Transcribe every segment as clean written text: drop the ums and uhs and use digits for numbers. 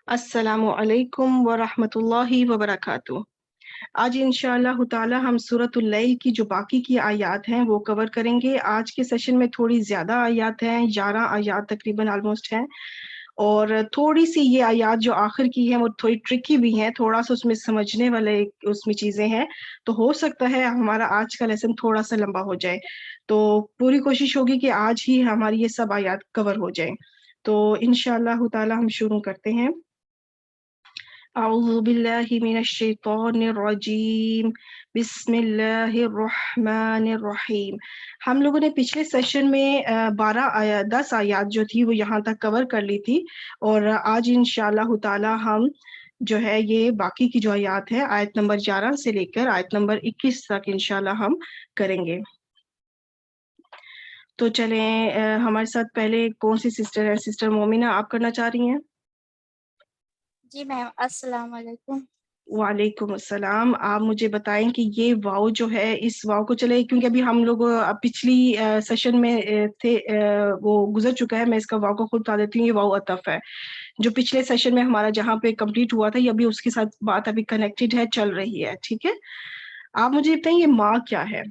अस्सलामु अलैकुम वरहमतुल्लाहि वबरकातुह। आज इंशाअल्लाह ताला हम सूरतुल लैल की जो बाकी की आयत हैं वो कवर करेंगे। आज के सेशन में थोड़ी ज़्यादा आयत हैं, 11 आयत तकरीबन ऑलमोस्ट हैं, और थोड़ी-सी ये आयत जो आखिर की हैं वो थोड़ी ट्रिकी भी हैं, थोड़ा-सा उसमें समझने वाले उसमें चीज़ें हैं, तो हो सकता है हमारा आज का लेसन थोड़ा-सा लंबा हो जाए। तो पूरी कोशिश होगी कि आज ही हमारी ये सब आयत कवर हो जाएँ। तो इंशाअल्लाह ताला हम शुरू करते हैं। अऊज़ु बिल्लाहि मिनश शैतानिर रजीम, बिस्मिल्लाहिर्रहमानिर्रहीम। हम लोगों ने पिछले सेशन में 10 आयत जो थी वो यहाँ तक कवर कर ली थी, और आज इंशाअल्लाह ताला हम जो है ये बाकी की जो आयत है, आयत नंबर 11 से लेकर आयत नंबर 21 तक इंशाअल्लाह हम करेंगे। तो चलें, हमारे साथ पहले कौन सी सिस्टर है? सिस्टर मोमिना, आप करना चाह रही हैं? जी मैम, अस्सलाम वालेकुम। वालेकुम अस्सलाम। आप मुझे बताएं कि ये वाव जो है, इस वाव को चले, क्योंकि अभी हम लोग पिछली सेशन में थे, वो गुजर चुका है। मैं इसका वाव को खुद बता देती हूँ। ये वाव अतफ है जो पिछले सेशन में हमारा जहाँ पे कंप्लीट हुआ था, ये अभी उसके साथ बात अभी कनेक्टेड है, चल रही है। ठीक है, आप मुझे बताएं ये माँ क्या है?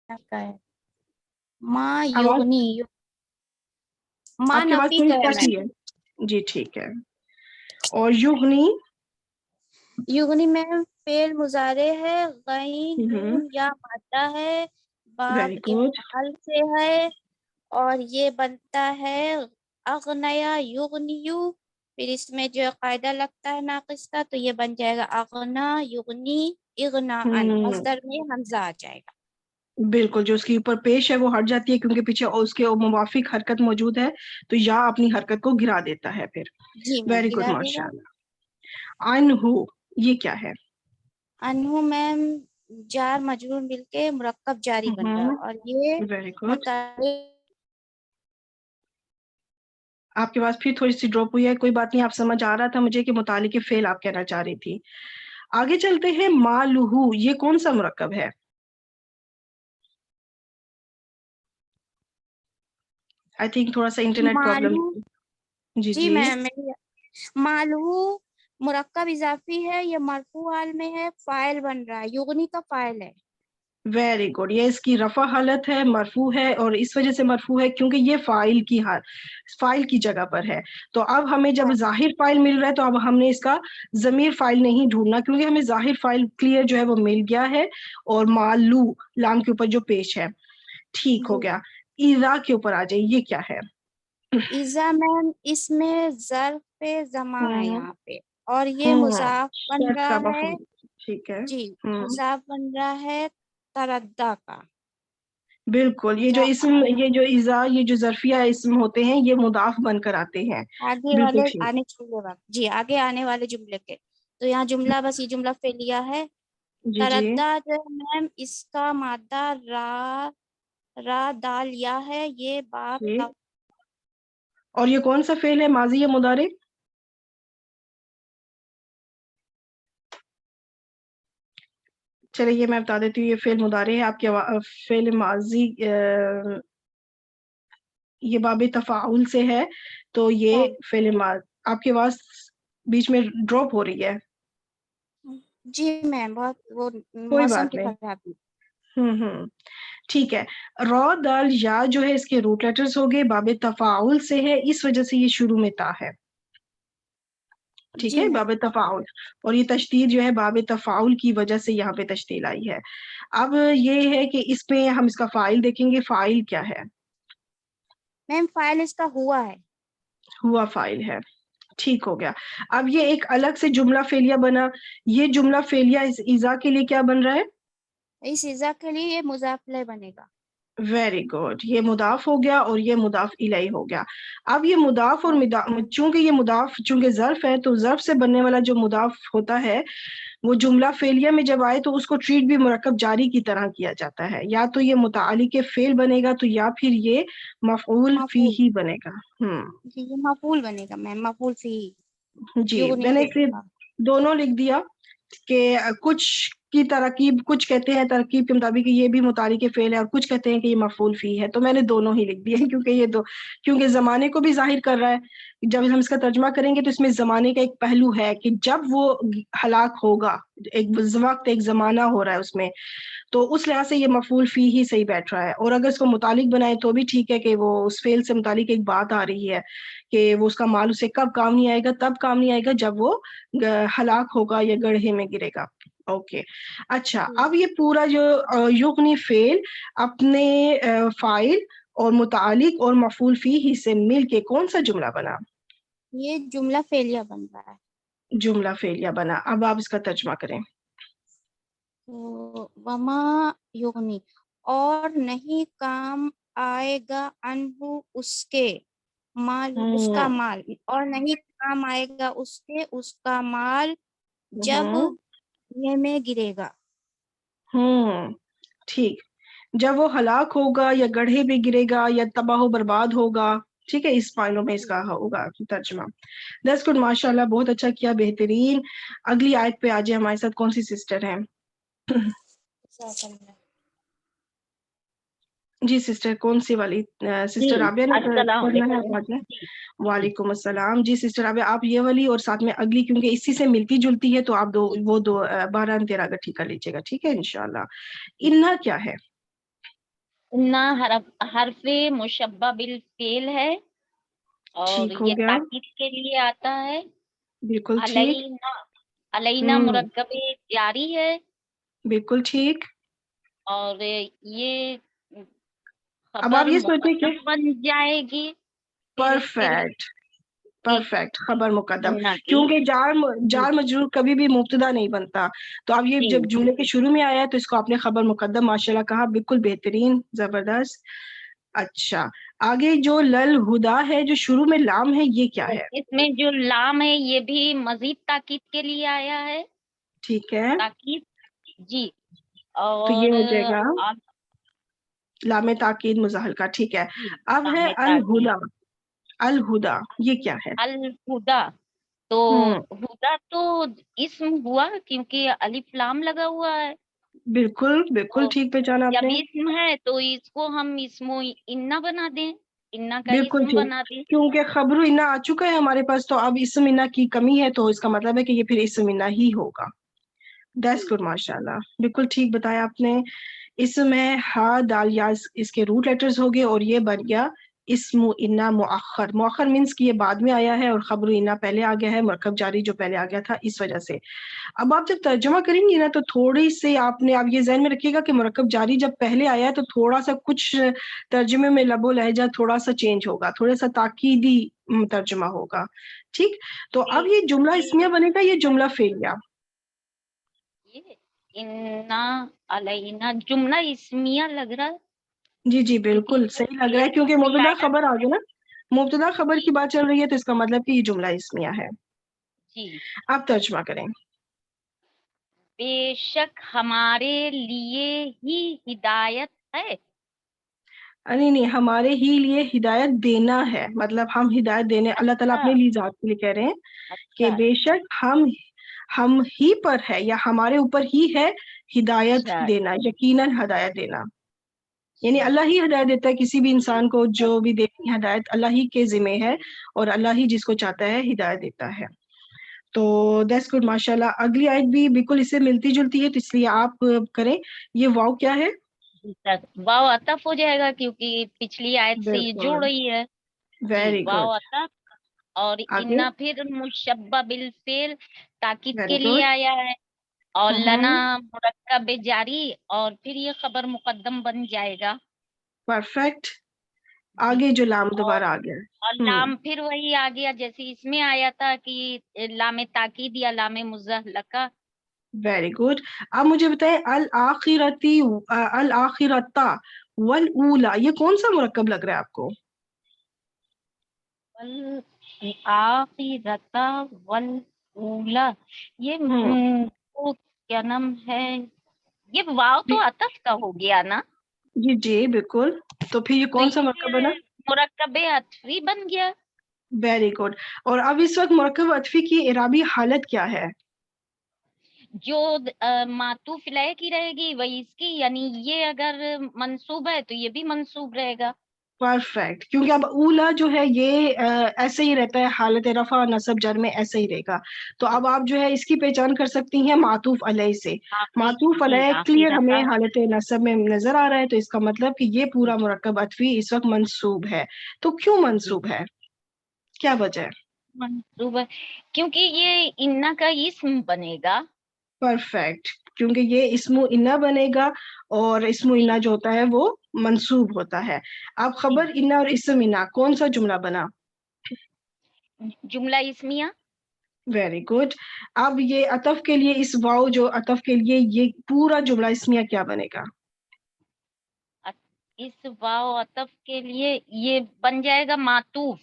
क्या है? माँ आवाज, युगनी, माँ आपकी आवाज नफी थोड़ी का है फटी मैम। है। जी ठीक है। और युगनी? युगनी में फेल मुजारे है, गई हम्म, नून या मादा है, बाब वेरी गुड। इफ्ताल से है, और ये बनता है अगनया युगनियु। फिर इसमें जो कायदा लगता है नाकिस का, तो ये बन जाएगा अगना युगनी इगना अन, हम्म, मस्दर में हमजा आ जाएगा। बिल्कुल, जो उसके ऊपर पेश है वो हट जाती है, क्योंकि पीछे उसके मुवाफिक हरकत मौजूद है, तो या अपनी हरकत को गिरा देता है फिर। जी मैम, वेरी गुड, गिरा देगा। माशाल्लाह। अनहु, ये क्या है? अनहु मैम जार मजरूर मिलके मुरक्कब जारी बन रहा है, और ये वेरी गुड। मुतालिक। आपके पास फिर थोड़ी सी ड्रॉप हुई है, कोई बात नहीं। आप समझ आ रहा था मुझे कि मुतालिक फेल आप कहना चाह रही थी। आगे चलते हैं। मालूहू, ये कौन सा मुरक्कब है? आई थिंक थोड़ा सा इंटरनेट प्रॉब्लम। मालू, जी जी जी। मैम मेरी, मालू मुरक्कब इजाफी है, ये मरफू हाल में है, फाइल बन रहा है, युगनी का फाइल है। Very good. ये इसकी रफा हालत है, मरफू है, और इस वजह से मरफू है क्योंकि ये फाइल की जगह पर है। तो अब हमें जब हाँ जाहिर फाइल मिल रहा है, तो अब हमने इसका जमीर फाइल नहीं ढूंढना, क्योंकि हमें जाहिर फाइल क्लियर जो है वो मिल गया है। और मालू, लाम के ऊपर जो पेश है, ठीक हो जी। गया। ईजा के ऊपर आ जाए, ये क्या है? इजा मैम इसमें ज़र्फ़ ज़मा है हम्म यहाँ पे, और ये हम्म, मुज़ाफ बन शर्त रहा का है। मफहूम। ठीक है। जी, हम्म, मुज़ाफ बन रहा है तरद्दा का। बिल्कुल। ये जो मुज़ाफ इसम, ये जो इजा, ये जो जरफिया इसम होते हैं, ये मुदाफ बनकर आते हैं। आगे बिल्कुल वाले ठीक। आने वाले वक्त, जी आगे आने वाले जुमले के, तो यहाँ जुमला बस ये जुमला फेलिया है। जी जी। तरद्दा जो है मैम, इसका मादा रा, रा दाल या है, ये बाप जी, का। और ये कौन सा फेल है, माजी या मुदारे? चलिए ये मैं बता देती हूँ, ये फेल मुदारे है आपके। फेल माजी ये बाबे तफाउल से है, तो ये कौन? फेल आपके आवाज बीच में ड्रॉप हो रही है। जी मैम, बहुत वो कोई मौसम बात की नहीं। खराबी। हम्म, ठीक है। रॉ दाल या जो है इसके रूट लेटर्स हो गए, बाबे तफाउल से है, इस वजह से ये शुरू में ता है। ठीक जी है, मैम। बाब तफाउल। और ये तशदीद जो है बाब तफाउल की वजह से यहाँ पे तशदील आई है। अब ये है कि इसमें हम इसका फाइल देखेंगे। फाइल क्या है? मैम फाइल इसका हुआ है। हुआ फाइल है, ठीक हो गया। अब ये एक अलग से जुमला फेलिया बना। ये जुमला फेलिया इस इजा के लिए क्या बन रहा है? इस इज़ा के लिए ये मुज़ाफ़ बनेगा। Very good. ये मुदाफ हो गया और ये मुदाफ इलाई हो गया। अब ये मुदाफ और चूंकि ये मुदाफ चूंकि ज़र्फ है, तो ज़र्फ से बनने वाला जो मुदाफ होता है, वो जुमला फेलिया में जब आए तो उसको ट्रीट भी मुरक्कब जारी की तरह किया जाता है। या तो ये मुतालिक के फेल बनेगा, तो या फिर ये मफऊल फी मफ़ूल, ही बनेगा। जी ये मफ़ूल बनेगा मैम, मफ़ूल फ़ी जी, युगनी मैंने फेल इसे का। दोनों लिख दिया कि कुछ کی ترکیب، کچھ کہتے ہیں ترکیب کے مطابق کہ یہ بھی متعلق فعل ہے اور کچھ کہتے ہیں کہ یہ مفعول فی ہے، تو میں نے دونوں ہی لکھ دیے کیونکہ یہ دو، کیونکہ زمانے کو بھی ظاہر کر رہا ہے. جب ہم اس کا ترجمہ کریں گے تو اس میں زمانے کا ایک پہلو ہے کہ جب وہ ہلاک ہوگا، ایک وقت ایک زمانہ ہو رہا ہے اس میں، تو اس لحاظ سے یہ مفعول فی ہی صحیح بیٹھ رہا ہے. اور اگر اس کو متعلق بنائے تو بھی ٹھیک ہے کہ وہ اس فعل سے متعلق ایک بات آ رہی ہے کہ وہ اس کا مال اسے کب کام نہیں آئے گا، تب کام نہیں آئے گا جب وہ ہلاک ہوگا یا گڑھے میں گرے گا. اوکے اچھا، اب یہ پورا جو یغنی فعل اپنے فاعل اور متعلق اور مفعول فی ہی سے مل کے کون سا جملہ بنا؟ یہ جملہ فعلیہ بن رہا ہے. جملہ فعلیہ بنا. اب آپ اس کا ترجمہ کریں. تو وما یغنی، اور نہیں کام آئے گا عنہ اس کے مال، اس کا مال، اور نہیں کام آئے گا اس کے اس کا مال جب گڑھے میں گرے گا. ٹھیک، جب وہ ہلاک ہوگا یا گڑھے میں گرے گا یا تباہ و برباد ہوگا. ٹھیک ہے، اس معنوں میں اس کا ہوگا ترجمہ. دیٹس گڈ، ماشاء اللہ، بہت اچھا کیا، بہترین. اگلی آیت پہ آ جائے. ہمارے ساتھ کون سی سسٹر ہیں؟ جی سسٹر، کون سی والی؟ سسٹر رابعہ نے السلام پڑھنا ہے، علیکم. آپ آ جائیں. وعلیکم السلام. جی سسٹر رابعہ، آپ یہ والی اور ساتھ میں اگلی، کیونکہ اسی سے ملتی جلتی ہے، تو آپ وہ دو 12 13 اگر ٹھیک کر لیجیے گا. ٹھیک ہے انشاءاللہ. انا کیا ہے؟ انا حرف مشبہ بالفعل ہے اور ٹھیک ہو یہ گیا، تاکید کے لیے آتا ہے. بالکل ٹھیک. علینا، علینا ہوں مرکب جاری ہے بالکل ٹھیک. اور یہ اب آپ خبر یہ سوچیں کہ مقدم بن جائے گی پھر اس کے لیے پرفیکٹ، پرفیکٹ، خبر مقدم، انا کی. کیونکہ جی جار مجرور کبھی بھی مبتدا نہیں بنتا. تو اب یہ جی جب جملے کے شروع میں آیا ہے تو اس کو آپ نے خبر مقدم ماشاءاللہ کہا، بالکل بہترین، زبردست. اچھا، آگے جو لل ہدا ہے، جو شروع میں لام ہے، یہ کیا ہے؟ اس میں جو لام ہے یہ بھی مزید تاکید کے لیے آیا ہے. ٹھیک ہے، تاکید جی. تو یہ اور ہو جائے گا آپ لام تاکید مزاحل کا. ٹھیک ہے، جی اب ہے لام تاکید. الہدا. الہدا یہ کیا ہے؟ الہدا، تو ہوں ہدا تو اسم ہوا کیونکہ الف لام لگا ہوا ہے. بالکل بالکل تو ٹھیک پہچانا آپ جب نے. اسم ہے تو اس کو ہم اسم انا بنا دیں، انا کا بالکل اسم ٹھیک، بنا دیں. کیونکہ خبر انا آ چکا ہے ہمارے پاس، تو اب اسم انا کی کمی ہے، تو اس کا مطلب ہے کہ یہ پھر اسم انا ہی ہوگا. دیٹس گڈ، ماشاء اللہ، بالکل ٹھیک بتایا آپ نے. اسم ہے ہا دال یا، اس کے روٹ لیٹرز ہو گئے اور یہ بن گیا اسم انا مؤخر. مؤخر مینس کہ یہ بعد میں آیا ہے اور خبر انا پہلے آ گیا ہے، مرکب جاری جو پہلے آ گیا تھا اس وجہ سے. اب آپ جب ترجمہ کریں گی نا تو تھوڑی سی آپ نے، آپ یہ ذہن میں رکھیے گا کہ مرکب جاری جب پہلے آیا ہے تو تھوڑا سا کچھ ترجمے میں لب و لہجہ تھوڑا سا چینج ہوگا، تھوڑا سا تاکیدی ترجمہ ہوگا. ٹھیک، تو اب یہ جملہ اسمیہ بنے گا، یہ جملہ فعلیہ. یہ انا علینا جملہ اسمیہ لگ رہا ہے جی جی کیونکہ بالکل صحیح لگ رہا ہے، فعل کیونکہ کوئی مبتدا آیا. خبر آ گیا نا، مبتدا خبر جی کی بات چل رہی ہے، تو اس کا مطلب کہ یہ جملہ اسمیہ ہے. جی. آپ ترجمہ کریں. بے شک ہمارے لیے ہی ہدایت ہے. نہیں نہیں، ہمارے ہی لیے ہدایت دینا ہے، مطلب ہم ہدایت دینے، اللہ تعالیٰ اچھا اپنے لیے ذات کے لیے کہہ رہے ہیں کہ اچھا بے شک ہم ہی پر ہے یا ہمارے اوپر ہی ہے ہدایت اچھا دینا، یقیناً ہدایت دینا. یعنی اچھا. اللہ ہی ہدایت دیتا ہے کسی بھی انسان کو، جو بھی دیتی ہدایت اللہ ہی کے ذمہ ہے، اور اللہ ہی جس کو چاہتا ہے ہدایت دیتا ہے. تو دیٹس گڈ، ماشاء اللہ. اگلی آیت بھی بالکل اس سے ملتی جلتی ہے، تو اس لیے آپ کریں. یہ واو کیا ہے؟ واو عطف ہو جائے گا کیونکہ پچھلی آیت سے یہ جڑ بالکل، رہی ہے. جی ویری واو گڈ. عطف. اور آگے، انا پھر مشبہ بالفعل تاکید ویری کے لیے گڈ. آیا ہے. اور لنا ہوں مرکب جاری اور پھر یہ خبر مقدم بن جائے گا. پرفیکٹ. جی. آگے جو لام اور دوبارہ آ گیا. اور لام پھر وہی آ گیا جیسے اس میں آیا تھا کہ لام تاکید یا لام مزحلقہ. Very good. اب مجھے بتائیں، الآخرتی، الآخرتا والاولا، یہ کون سا مرکب لگ رہا ہے آپ کو؟ والآخرۃ والاولی، یہ ہوں وہ کیا نام ہے، یہ واو تو عطف کا ہو گیا نا. جی جی بالکل. تو پھر یہ تو کون سا مرکب بنا؟ یہ مرکب عطفی بن گیا. Very good. اور اب اس وقت مرکب عطفی کی اعرابی حالت کیا ہے؟ जो मातूफ लय की रहेगी वही इसकी, यानी ये अगर मंसूब है तो ये भी मंसूब रहेगा। परफेक्ट, क्योंकि अब ऊला जो है ये ऐसे ही रहता है, हालत रफा नसब जर में ऐसे ही रहेगा। तो अब आप जो है इसकी पहचान कर सकती हैं मातूफ अलैह से। मातूफ अलैह क्लियर हमें हालत नसब में नजर आ रहा है, तो इसका मतलब कि ये पूरा मुरक्कब अतफी इस वक्त मंसूब है। तो क्यों मंसूब है, क्या वजह है? मंसूब है क्योंकि ये इन्ना का इस्म बनेगा। परफेक्ट, क्योंकि ये इस्मु इन्ना बनेगा और इस्मु इन्ना जो होता है वो मंसूब होता है। अब खबर इन्ना और इस्म इन्ना कौन सा जुमला बना? जुमला इस्मिया। Very good. अब ये अतफ के लिए इस वाव जो अतफ के लिए ये पूरा जुमला इस्मिया क्या बनेगा? इस वाव अतफ के लिए ये बन जाएगा मातूफ,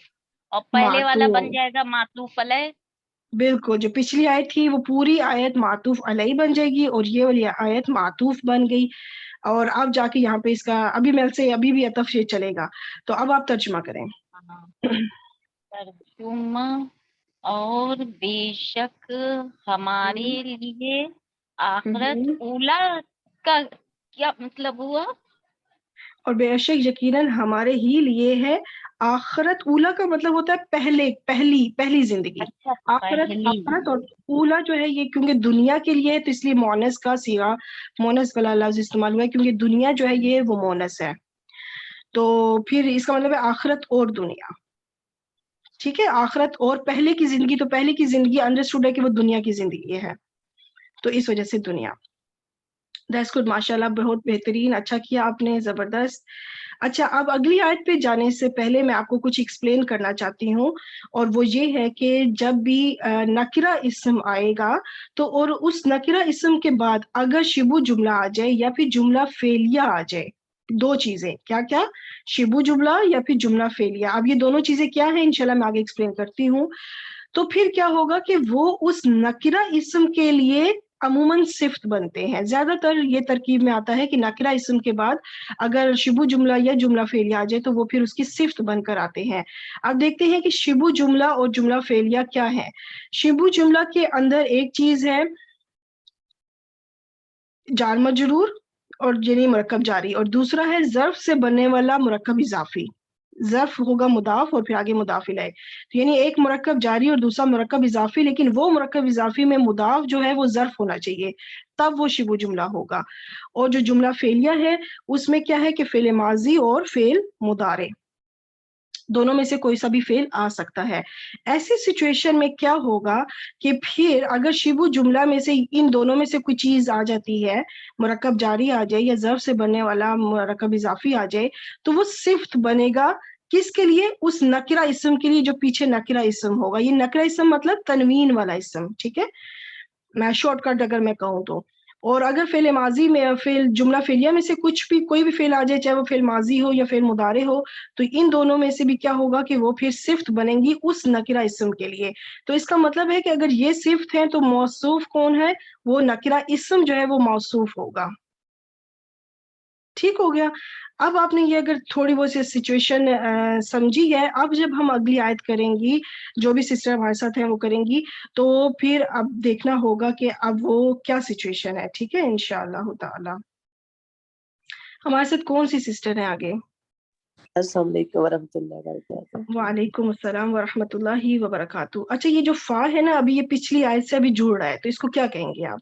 और पहले वाला बन जाएगा मातूफ अलैह। बिल्कुल, जो पिछली आयत थी वो पूरी आयत मातूफ अलैह बन जाएगी और ये वाली आयत मातूफ बन गई। और अब जाके यहाँ पे इसका अभी मेल से अभी भी अतफ ये चलेगा। तो अब आप तर्जुमा करें। तर्जुमा, और बेशक हमारे लिए आखिरत ऊला का क्या मतलब हुआ? और बेशक यकीनन हमारे ही लिए है आखिरत। ऊला का मतलब होता है पहले, पहली जिंदगी। अच्छा, आखिरत और ऊला जो है ये क्योंकि दुनिया के लिए है तो इसलिए मोनस का सिगा, मोनस वाला लफ्ज इस्तेमाल हुआ है, क्योंकि दुनिया जो है ये वो मोनस है। तो फिर इसका मतलब है आखिरत और दुनिया। ठीक है, आखिरत और पहले की जिंदगी, तो पहले की जिंदगी अंडरस्टूड है कि वो दुनिया की जिंदगी है, तो इस वजह से दुनिया। दैट्स गुड, माशाल्लाह, बहुत बेहतरीन, अच्छा किया आपने, जबरदस्त। अच्छा, अब अगली आयत पे जाने से पहले मैं आपको कुछ एक्सप्लेन करना चाहती हूँ, और वो ये है कि जब भी नकिरा इस्म आएगा तो और उस नकिरा इस्म के बाद अगर शिबू जुमला आ जाए या फिर जुमला फेलिया आ जाए, दो चीजें, क्या क्या? शिबू जुमला या फिर जुमला फेलिया। अब ये दोनों चीजें क्या है इंशाल्लाह मैं आगे एक्सप्लेन करती हूँ। तो फिर क्या होगा कि वो उस नकिरा इस्म के लिए अमूमन सिफ्त बनते हैं। ज्यादातर ये तरकीब में आता है कि नकिरा इस्म के बाद अगर शिबू जुमला या जुमला फेलिया आ जाए तो वो फिर उसकी सिफ्त बनकर आते हैं। अब देखते हैं कि शिबू जुमला और जुमला फेलिया क्या है। शिबू जुमला के अंदर एक चीज है जार मजरूर और यानी मुरक्कब जारी, और दूसरा है ज़र्फ से बनने वाला मुरक्कब इजाफी। ज़र्फ होगा मुदाफ और फिर आगे मुदाफ इलैह, तो यानी एक मुरक्कब जारी और दूसरा मुरक्कब इजाफी, लेकिन वो मुरक्कब इजाफी में मुदाफ जो है वो ज़र्फ होना चाहिए, तब वो शिबू जुमला होगा। और जो जुमला फेलिया है उसमें क्या है कि फेल माजी और फेल मुदारे दोनों में से कोई सा भी फेल आ सकता है। ऐसी सिचुएशन में क्या होगा कि फिर अगर शिबू जुमला में से इन दोनों में से कोई चीज आ जाती है, मुरक्कब जारी आ जाए या ज़र्फ से बनने वाला मुरक्कब इजाफी आ जाए, तो वो सिफ्त बनेगा किसके लिए? उस नकिरा इस्म के लिए जो पीछे नकिरा इस्म होगा। ये नकिरा इस्म मतलब तनवीन वाला इस्म, ठीक है, मैं शॉर्टकट अगर मैं कहूँ तो। और अगर फेल माजी में फेल जुमला फेलिया में से कुछ भी कोई भी फेल आ जाए, चाहे वो फेल माजी हो या फेल मुदारे हो, तो इन दोनों में से भी क्या होगा कि वो फिर सिफ्त बनेंगी उस नकिरा इस्म के लिए। तो इसका मतलब है कि अगर ये सिफ्त है तो मौसूफ कौन है? वो नकिरा इस्म जो है वो मौसूफ होगा। ठीक हो गया। अब आपने ये अगर थोड़ी बहुत सी सिचुएशन समझी है, अब जब हम अगली आयत करेंगी, जो भी सिस्टर हमारे साथ हैं वो करेंगी, तो फिर अब देखना होगा कि अब वो क्या सिचुएशन है। ठीक है, इंशाअल्लाह ताला। हमारे साथ कौन सी सिस्टर है आगे? अस्सलाम वालेकुम वरहमतुल्लाहि वबरकातुहू। वालेकुम अस्सलाम वरहमतुल्लाहि वबरकातुहू। अच्छा, ये जो फा है ना, अभी ये पिछली आयत से अभी जुड़ रहा है, तो इसको क्या कहेंगे आप?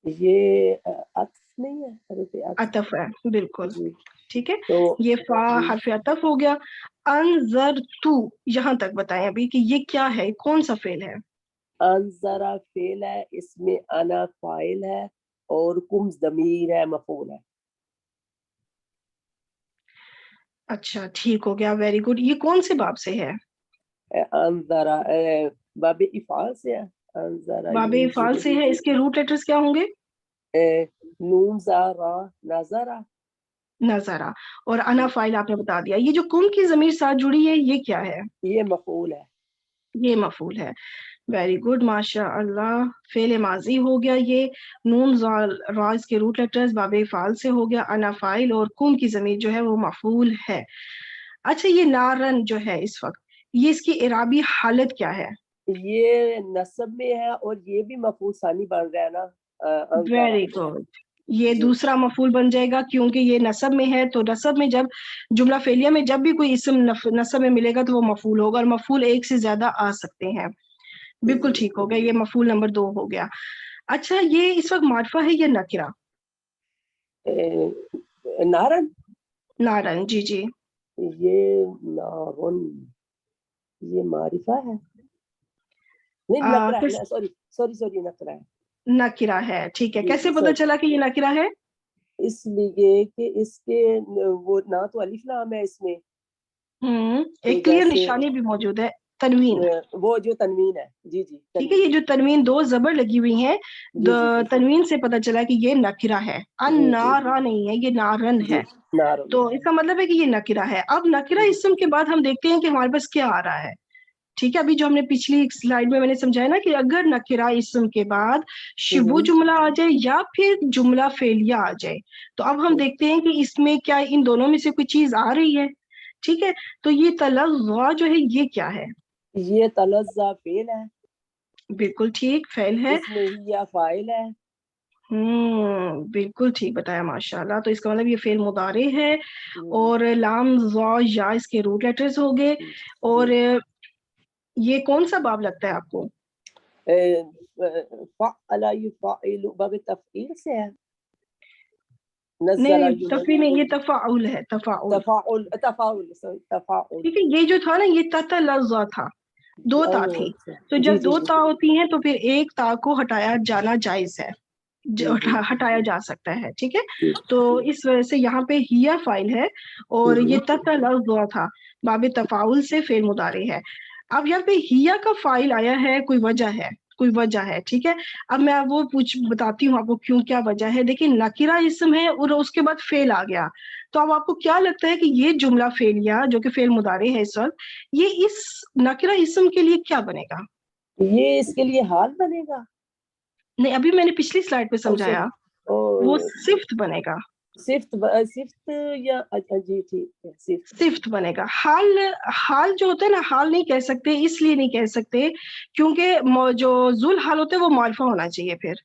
ये अत्फ नहीं है, हरफ अतफ है, बिल्कुल, ठीक है। तो ये फा हरफ अतफ हो गया। अनजर तू, यहाँ तक बताएं अभी कि ये क्या है, कौन सा फेल है? अनजरा फेल है, इसमें अना फाइल है और कुम ज़मीर है, मफूल है। अच्छा, ठीक हो गया, वेरी गुड। ये कौन से बाब से है? अनजरा बाब इफ़ाल से है। अनजरा बाबे इफ़ाल से है। इसके रूट लेटर्स क्या होंगे? नून ज़रा नजरा। नजरा। और अना फाइल आपने बता दिया। ये जो कुम की जमीर साथ जुड़ी है ये क्या है? ये मफूल है। ये मफूल है, वेरी गुड, माशाअल्लाह। फेल माजी हो गया ये। नून राज के रूट लेटर्स बाबे फाल से हो गया अना फाइल, और कुम की जमीर जो है वो मफूल है। अच्छा, ये नारन जो है इस वक्त, ये इसकी इराबी हालत क्या है? ये नस्ब में है और ये भी मफूल सानी बन रहा है ना। वेरी गुड, ये दूसरा मफूल बन जाएगा क्योंकि ये नसब में है, तो नसब में जब जुमला फेलिया में जब भी कोई इसम नसब में मिलेगा तो वो मफूल होगा, और मफूल एक से ज्यादा आ सकते हैं। बिल्कुल ठीक हो गया, ये मफूल नंबर 2 हो गया। अच्छा, ये इस वक्त मारिफा है या नकिरा? नारन, नारन, जी जी। ये नारन ये मारिफा है, नहीं नकरा है, सॉरी नकरा है, नकिरा है, ठीक है। जी, कैसे जी, पता sorry। चला कि ये नकिरा है? इसलिए कि इसके वो ना तो अलिफ लाम है इसमें, एक क्लियर निशानी भी मौजूद है, तनवीन, वो जो तनवीन है, जी जी ठीक है। ये जो तनवीन 2 जबर लगी हुई हैं, जी, जी, जी, तनवीन से पता चला कि ये नकिरा है, अन्नारा नहीं है, ये नारन है, नारन, तो इसका मतलब है कि ये नकिरा है। अब नकिरा इसम के बाद हम देखते हैं कि हमारे पास क्या आ रहा है, ठीक है। अभी जो हमने पिछली स्लाइड में मैंने समझाया ना कि अगर नकिरा इसम के बाद शुबू जुमला आ जाए या फिर जुमला फेलिया आ जाए, तो अब हम देखते हैं कि इसमें क्या इन दोनों में से कोई चीज आ रही है, ठीक है। तो ये तलज़्ज़ा जो है ये क्या है? ये तलज़्ज़ा फेल है, बिल्कुल ठीक, फेल है। इसमें हिया फाइल है, बिल्कुल ठीक बताया, माशाल्लाह। तो इसका मतलब ये फेल मुदारे है, और लाम ज़ा या इसके रूट लेटर्स हो गए। और ये कौन सा बाब लगता है आपको? फ़अला युफ़अलु बाब तफ़ईल से है, नहीं, नज़्ज़ला तफी नहीं, ये युनज़्ज़िलु, तफाउल है, तफाउल, तफ़ाउल, ठीक है। ये जो था ना, ये ततलज़्ज़ा था, 2 ता थी, तो जब 2 ता होती हैं तो फिर एक ता को हटाया जाना जायज है, हटाया जा सकता है, ठीक है। तो इस वजह से यहाँ पे हिया फाइल है और ये ततलज़्ज़ा था, बाब तफाउल से फेल मुदारे है। अब यहाँ पे हिया का फाइल आया है, कोई वजह है, ठीक है। अब मैं वो बताती हूँ आपको क्यों, क्या वजह है। देखिए, नकिरा इसम है और उसके बाद फेल आ गया, तो अब आपको क्या लगता है कि ये जुमला फेलिया जो कि फेल मुदारे है इस वक्त, ये इस नकिरा इसम के लिए क्या बनेगा? ये इसके लिए हाल बनेगा। नहीं, अभी मैंने पिछली स्लाइड पे समझाया, वो सिफ्त बनेगा, सिफ्त या जी ठीक है, सिफ्त बनेगा। हाल जो होता है ना, हाल नहीं कह सकते, इसलिए नहीं कह सकते क्योंकि जो जुल हाल होता है वो मारिफा होना चाहिए। फिर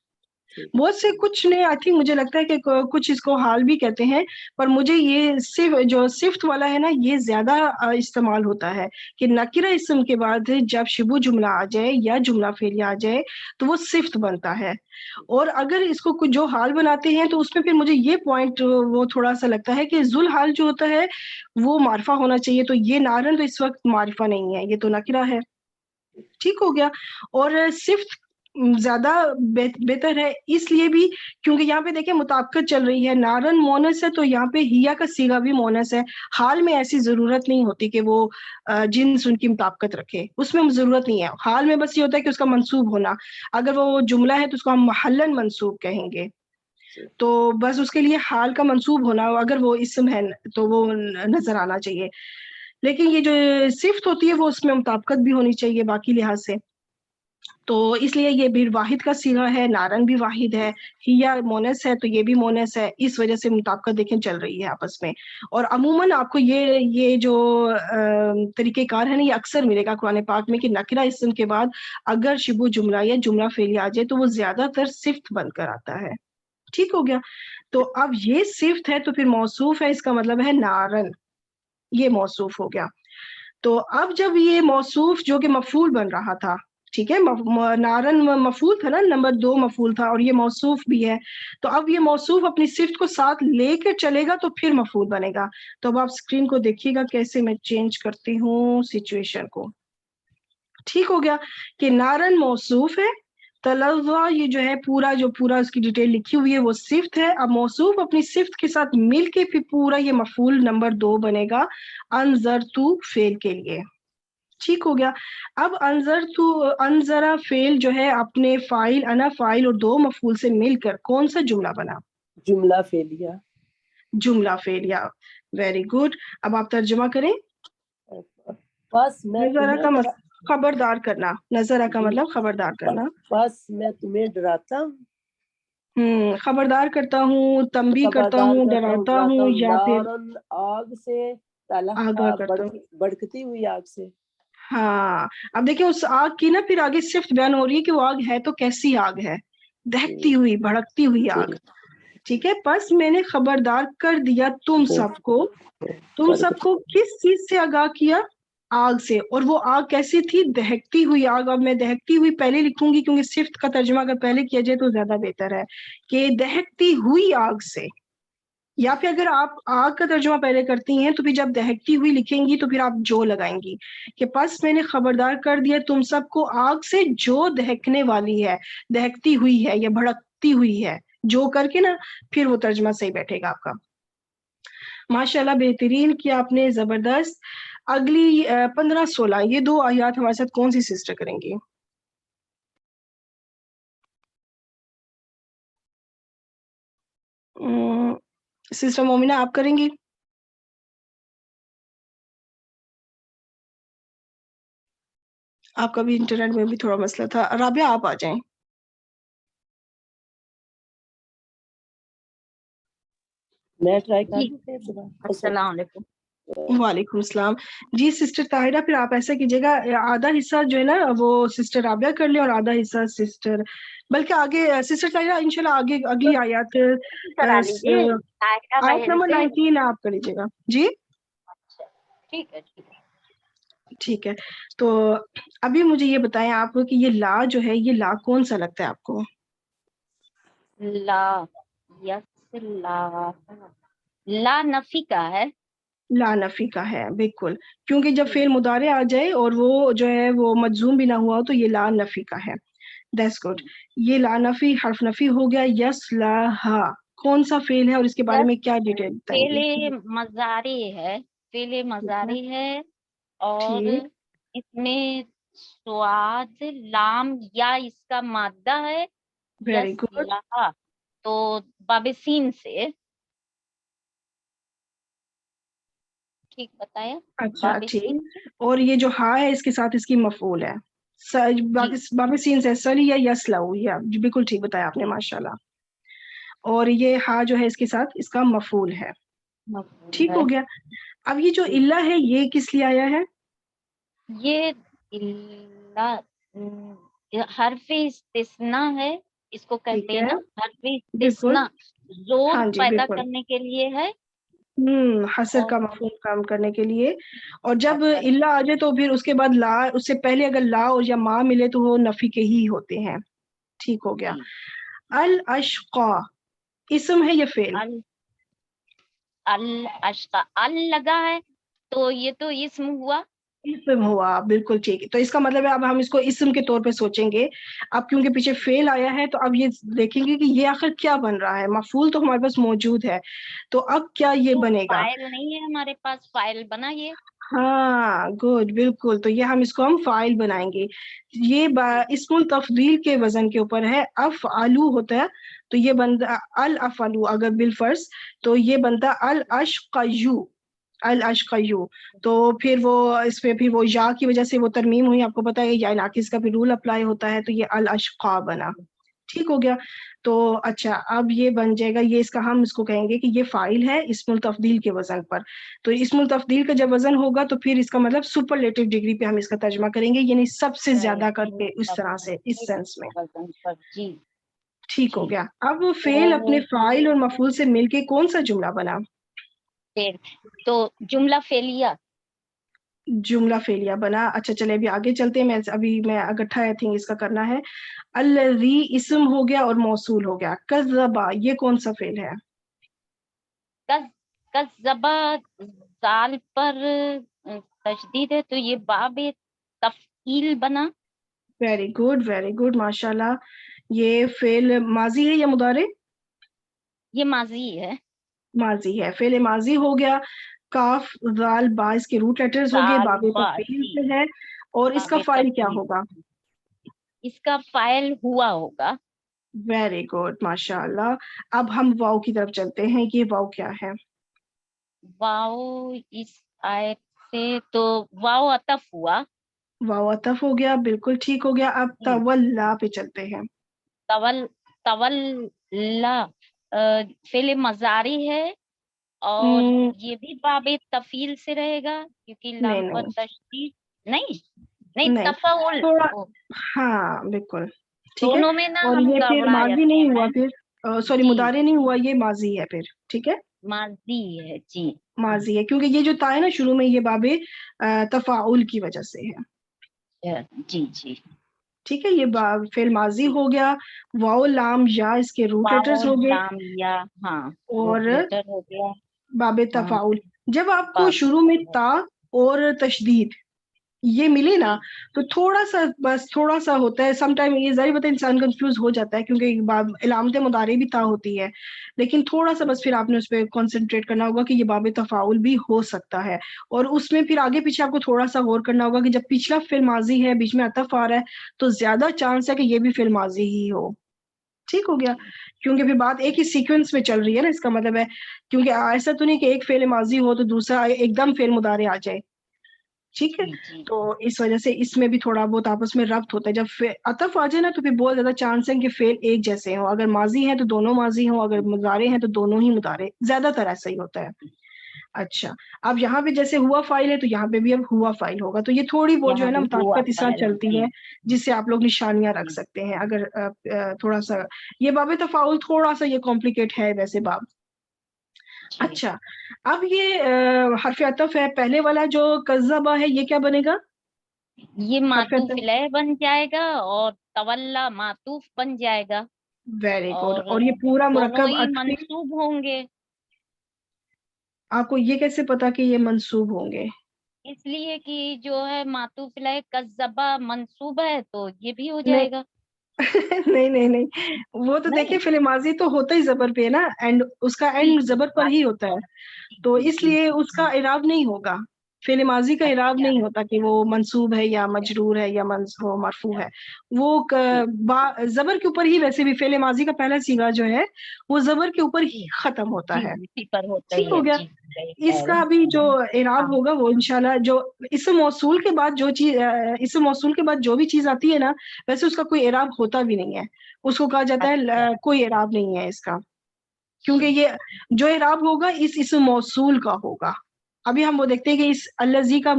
बहुत से कुछ ने, आई थिंक मुझे लगता है कि कुछ इसको हाल भी कहते हैं, पर मुझे ये सिर्फ जो सिफ्त वाला है ना, ये ज्यादा इस्तेमाल होता है कि नकिरा इसम के बाद जब शिबू जुमला आ जाए या जुमला फेलिया आ जाए तो वो सिफ्त बनता है। और अगर इसको कुछ जो हाल बनाते हैं तो उसमें फिर मुझे ये पॉइंट वो थोड़ा सा लगता है कि जुल हाल जो होता है वो मारिफा होना चाहिए, तो ये नारन तो इस वक्त मारिफा नहीं है, ये तो नकिरा है, ठीक हो गया। और सिफ्त ज्यादा बेहतर है इसलिए भी क्योंकि यहाँ पे देखिए मुताबिकत चल रही है, नारन मोनस है तो यहाँ पे हिया का सीगा भी मोनस है। हाल में ऐसी जरूरत नहीं होती कि वो जिन्स उनकी मुताबिकत रखे, उसमें जरूरत नहीं है। हाल में बस ये होता है कि उसका मंसूब होना, अगर वो जुमला है तो उसको हम महल्लन मंसूब कहेंगे, तो बस उसके लिए हाल का मंसूब होना, अगर वो इसम है तो वो नजर आना चाहिए। लेकिन ये जो सिफ्त होती है वो उसमें मुताबिकत भी होनी चाहिए बाकी लिहाज से, तो इसलिए ये भी वाहिद का सीगा है, नारन भी वाहिद है, हिया मोनस है तो ये भी मोनस है, इस वजह से मुताबिकत देखें चल रही है आपस में। और अमूमन आपको ये जो तरीकेकार है ना, ये अक्सर मिलेगा कुरान पाक में कि नकिरा इस्म के बाद अगर शिबू जुमला या जुमला फेलिया आ जाए तो वो ज्यादातर सिफ्त बनकर आता है, ठीक हो गया। तो अब ये सिफ्त है तो फिर मौसूफ है, इसका मतलब है नारन, ये मौसूफ हो गया। तो अब जब ये मौसूफ जो कि मफूल बन रहा था, ठीक है, नारन मफूल था ना, नंबर 2 मफूल था और ये मौसूफ भी है, तो अब ये मौसूफ अपनी सिफ्त को साथ लेकर चलेगा तो फिर मफूल बनेगा। तो अब आप स्क्रीन को देखिएगा कैसे मैं चेंज करती हूँ सिचुएशन को, ठीक हो गया कि नारन मौसूफ है, तलज़्ज़ा ये जो है पूरा उसकी डिटेल लिखी हुई है वो सिफ्त है। अब मौसूफ अपनी सिफ्त के साथ मिलके फिर पूरा ये मफूल नंबर 2 बनेगा अनज़रतु फेल के लिए, ठीक हो गया। अब अनजरा फेल जो है अपने फाइल, अना फाइल और 2 मफूल से मिलकर कौन सा जुमला बना? जुमला फेलिया, जुमला फेलिया, वेरी गुड। अब आप तर्जुमा करें। बस मैं नजरा का तुम्हें खबरदार करना, नजरा का मतलब खबरदार करना, बस मैं तुम्हें डराता हूँ, खबरदार करता हूँ, तंबी करता हूँ, डराता हूँ, या फिर नारन आग से, आगाह तलहा करता हूँ। भड़कती हुई आग से। हाँ, अब देखिए उस आग की ना फिर आगे सिफ्त बयान हो रही है कि वो आग है तो कैसी आग है, दहकती हुई, भड़कती हुई आग, ठीक है। बस मैंने खबरदार कर दिया तुम सबको किस चीज से आगाह किया? आग से। और वो आग कैसी थी? दहकती हुई आग। अब मैं दहकती हुई पहले लिखूंगी क्योंकि सिफ्त का तर्जुमा अगर पहले किया जाए तो ज्यादा बेहतर है कि दहकती हुई आग से, या फिर अगर आप आग का तर्जुमा पहले करती हैं तो फिर जब दहकती हुई लिखेंगी तो फिर आप जो लगाएंगी कि बस मैंने खबरदार कर दिया तुम सबको आग से जो दहकने वाली है, दहकती हुई है या भड़कती हुई है, जो करके ना फिर वो तर्जुमा सही बैठेगा आपका। माशाल्लाह, बेहतरीन किया आपने, जबरदस्त। अगली 15-16 ये 2 आयत हमारे साथ कौन सी सिस्टर करेंगी? सिस्टर मोमिना आप करेंगी? आपका भी इंटरनेट में भी थोड़ा मसला था। राबिया आप आ जाएं। मैं ट्राई कर जी। दूं फिर दोबारा? अस्सलाम वालेकुम। वालेकुम सलाम। जी सिस्टर ताहिरा, फिर आप ऐसा कीजिएगा, आधा हिस्सा जो है ना वो सिस्टर राबिया कर ले और आधा हिस्सा सिस्टर, बल्कि आगे सिस्टर ताहिरा इंशाल्लाह आगे अगली आयत करा लीजिए ताहिरा आयत बहन नंबर से। 19 आप कर लीजिएगा जी। अच्छा, ठीक है ठीक है। ठीक है, तो अभी मुझे ये बताएं आप कि ये ला जो है ये ला कौन सा लगता है आपको? ला, यस, ला नफी का है। ला नफी का है, बिल्कुल, क्योंकि जब फेल मुदारे आ जाए और वो जो है वो मजजूम भी ना हुआ हो तो ये ला नफी का है। That's good. ये ला नफी हर्फ नफी हो गया। यस ला हा कौन सा फेल है और इसके बारे यस में क्या डिटेल बताएंगे? फेले मजारी है, फेले मजारी है और ठीक, इसमें स्वाद लाम या इसका मादा है। Very yes good. ला, तो बाबेसीन से, ठीक बताया, अच्छा ठीक। बाबेसीन से। और ये जो हा है इसके साथ इसकी मफूल है जी बाकी सीन से सली या यसलाऊ, या जी, बिल्कुल ठीक बताया आपने माशाल्लाह। और ये हा जो है इसके साथ इसका मफूल है। मफूल ठीक हो है। गया। अब ये जो इल्ला है ये किस लिए आया है? ये इल्ला हर्फे इस्तिस्ना है, इसको ठीक कहते हैं है, ना, हर्फे बिल्कुल। इस्तिस्ना, जोर हाँ जी पैदा बिल्कुल। करने के लिए है। हसर का और मफहूम काम करने के लिए। और जब हसर, इल्ला आ जाए तो फिर उसके बाद ला, उससे पहले अगर ला और या मा मिले तो वो नफी के ही होते हैं। ठीक हो गया। जी। अल अशका इसम है या फेल? अल अल अश्का, अल लगा है तो ये तो इस्म हुआ। इसम हुआ, बिल्कुल ठीक है। तो इसका मतलब है अब हम इसको इसम के तौर पे सोचेंगे। अब क्योंकि पीछे फेल आया है तो अब ये देखेंगे कि ये आखिर क्या बन रहा है। मफूल तो हमारे पास मौजूद है, तो अब क्या ये तो बनेगा? फाइल नहीं है हमारे पास, फाइल बनाइए। हाँ गुड, बिल्कुल। तो ये हम इसको हम फाइल बनाएंगे। ये जी इस्मुल तफदील के वजन के ऊपर है। अफ आलू होता है तो ये बनता अल अफालू, अगर बिलफर्ज तो ये बनता अल अशकयू, अल अशकयू। तो फिर वो इसमें फिर वो या की वजह से वो तरमीम हुई, आपको पता है या नाकिस का भी रूल अप्लाई होता है, तो ये अल अशका बना। ठीक हो गया। तो अच्छा, अब ये बन जाएगा, ये इसका हम इसको कहेंगे कि ये फाइल है इस्मुल तफदील के वजन पर। तो इस्मुल तफदील का जब वजन होगा तो फिर इसका मतलब सुपरलेटिव डिग्री पे हम इसका तर्जमा करेंगे, यानी सबसे ज्यादा करके, इस तरह से, इस सेंस में। वजन पर। जी ठीक हो जी। गया। अब फेल अपने तो फाइल और मफूल से मिलके कौन सा जुमला बना? फिर तो जुमला फेलिया। जुमला फेलिया बना। अच्छा चले अभी आगे चलते हैं। मैं इकट्ठा आई थिंक इसका करना है। अल्लज़ी इस्म हो गया और मौसूल हो गया। कज़्ज़बा ये कौन सा फेल है? कस कज़्ज़बा जाल पर तशदीद है तो ये बाबे तफईल बना। वेरी गुड माशाल्लाह। ये फेल माजी है या मुदारे? ये माजी है। माजी है। फेल माजी हो गया। काफ जाल बा इसके रूट लेटर्स हो गए, साल बाबे तफील बाजी, से है। और इसका बाबे फाइल क्या तफईल, होगा? इसका फाइल हुआ होगा। वेरी गुड माशाल्लाह। अब हम वाव की तरफ चलते हैं। ये वाव क्या है? वाओ इस आयत से तो वाओ अतफ हुआ। वाव अतफ हो गया, बिल्कुल ठीक हो गया। अब तवल्ला पे चलते हैं। तवल तवल्ला फेले मजारी है और हम्म, ये भी बाबे तफील से रहेगा क्योंकि नहीं लाम पर नहीं तशदीद नहीं, नहीं नहीं, तफाउल। थोड़ा, हाँ बिल्कुल। ठीक है, दोनों में ना और हम ये फिर गड़बड़ा माजी जाते नहीं हैं हुआ, मैम। फिर सॉरी जी मुदारे नहीं हुआ, ये माजी है फिर, ठीक है, माजी है जी। माजी है, क्योंकि ये जो ता है ना शुरू में, ये बाबे तफाउल की वजह से है, जी जी। ठीक है। ये फिर माजी हो गया, वाओ लाम या इसके रूट लेटर्स हो वाओ गए, लाम या, हाँ और लेटर हो गया। बाबे हाँ, तफाउल। जब आपको बाब शुरू में ता और तशदीद ये मिले ना, तो थोड़ा सा, बस थोड़ा सा होता है, सम टाइम ये जाहिर बात है इंसान कंफ्यूज हो जाता है, क्योंकि इलामत मुदारे भी ता होती है, लेकिन थोड़ा सा बस फिर आपने उस पर कॉन्सेंट्रेट करना होगा कि ये बाब तफाउल भी हो सकता है, और उसमें फिर आगे पीछे आपको थोड़ा सा गौर करना होगा कि जब पिछला फिल माजी है, बीच में अतफ आ रहा है, तो ज्यादा चांस है कि ये भी फिल माजी ही हो, ठीक हो गया, क्योंकि फिर बात एक ही सीक्वेंस में चल रही है ना, इसका मतलब है, क्योंकि ऐसा तो नहीं कि एक फेल माजी हो तो दूसरा एकदम फेल मुदारे आ जाए, ठीक है। जी जी। तो इस वजह से इसमें भी थोड़ा बहुत आपस में रब्त होता है, जब अतफ आ जाए ना, तो फिर बहुत ज्यादा चांस है कि फेल एक जैसे हो, अगर माजी है तो दोनों माजी हो, अगर मुदारे हैं तो दोनों ही मुदारे, ज्यादातर ऐसा ही होता है। अच्छा, अब यहाँ पे जैसे हुआ फाइल है, तो यहाँ पे भी अब हुआ फाइल होगा, तो ये थोड़ी बहुत जो यहाँ है ना भी हुआ मुताबिकत इस तरह फाइल चलती जी। है, जिससे आप लोग निशानियां रख जी। सकते हैं, अगर थोड़ा सा ये बाब तफाउल थोड़ा सा ये कॉम्प्लिकेट है वैसे बाब। जी। अच्छा, अब ये हर्फ अतफ है, पहले वाला जो कज़्ज़बा है, ये क्या बनेगा? ये हर्फ मातूफ अतफ, इलैह बन जाएगा और तवल्ला मातूफ बन जाएगा, वेरी गुड। और और ये पूरा दोनों मुरक्कब ही अतफी, मंसूब होंगे। आपको ये कैसे पता कि ये मंसूब होंगे? इसलिए कि जो है मातूफ इलैह कज़्ज़बा मंसूब है, तो ये भी हो नहीं जाएगा। नहीं नहीं नहीं, वो तो देखिए नहीं फिल माजी तो होता ही जबर पे है ना, एंड उसका जी एंड जी जबर पर बात ही होता है, जी तो जी जी। इसलिए उसका इराब नहीं होगा, फेल माजी का इराब अच्छा नहीं होता कि वो मंसूब है या अच्छा मजरूर है या वो मरफू अच्छा। है, वो जी जबर के ऊपर ही, वैसे भी फेल माजी का पहला सीगा जो है वो जबर के ऊपर ही खत्म होता जी है, इसी पर होता ठीक ही हो है गया। जी, सही कह रहे इसका अभी जो हैं। इराब हाँ होगा वो इंशाल्लाह, जो इस्म मौसूल के बाद जो चीज इस्म मौसूल के बाद जो भी चीज आती है ना, वैसे उसका कोई इराब होता भी नहीं है, उसको कहा जाता है अच्छा कोई इराब नहीं है इसका, क्योंकि जी ये जो इराब होगा इस इस्म मौसूल का होगा। अभी हम वो देखते हैं कि इस अल्लज़ी का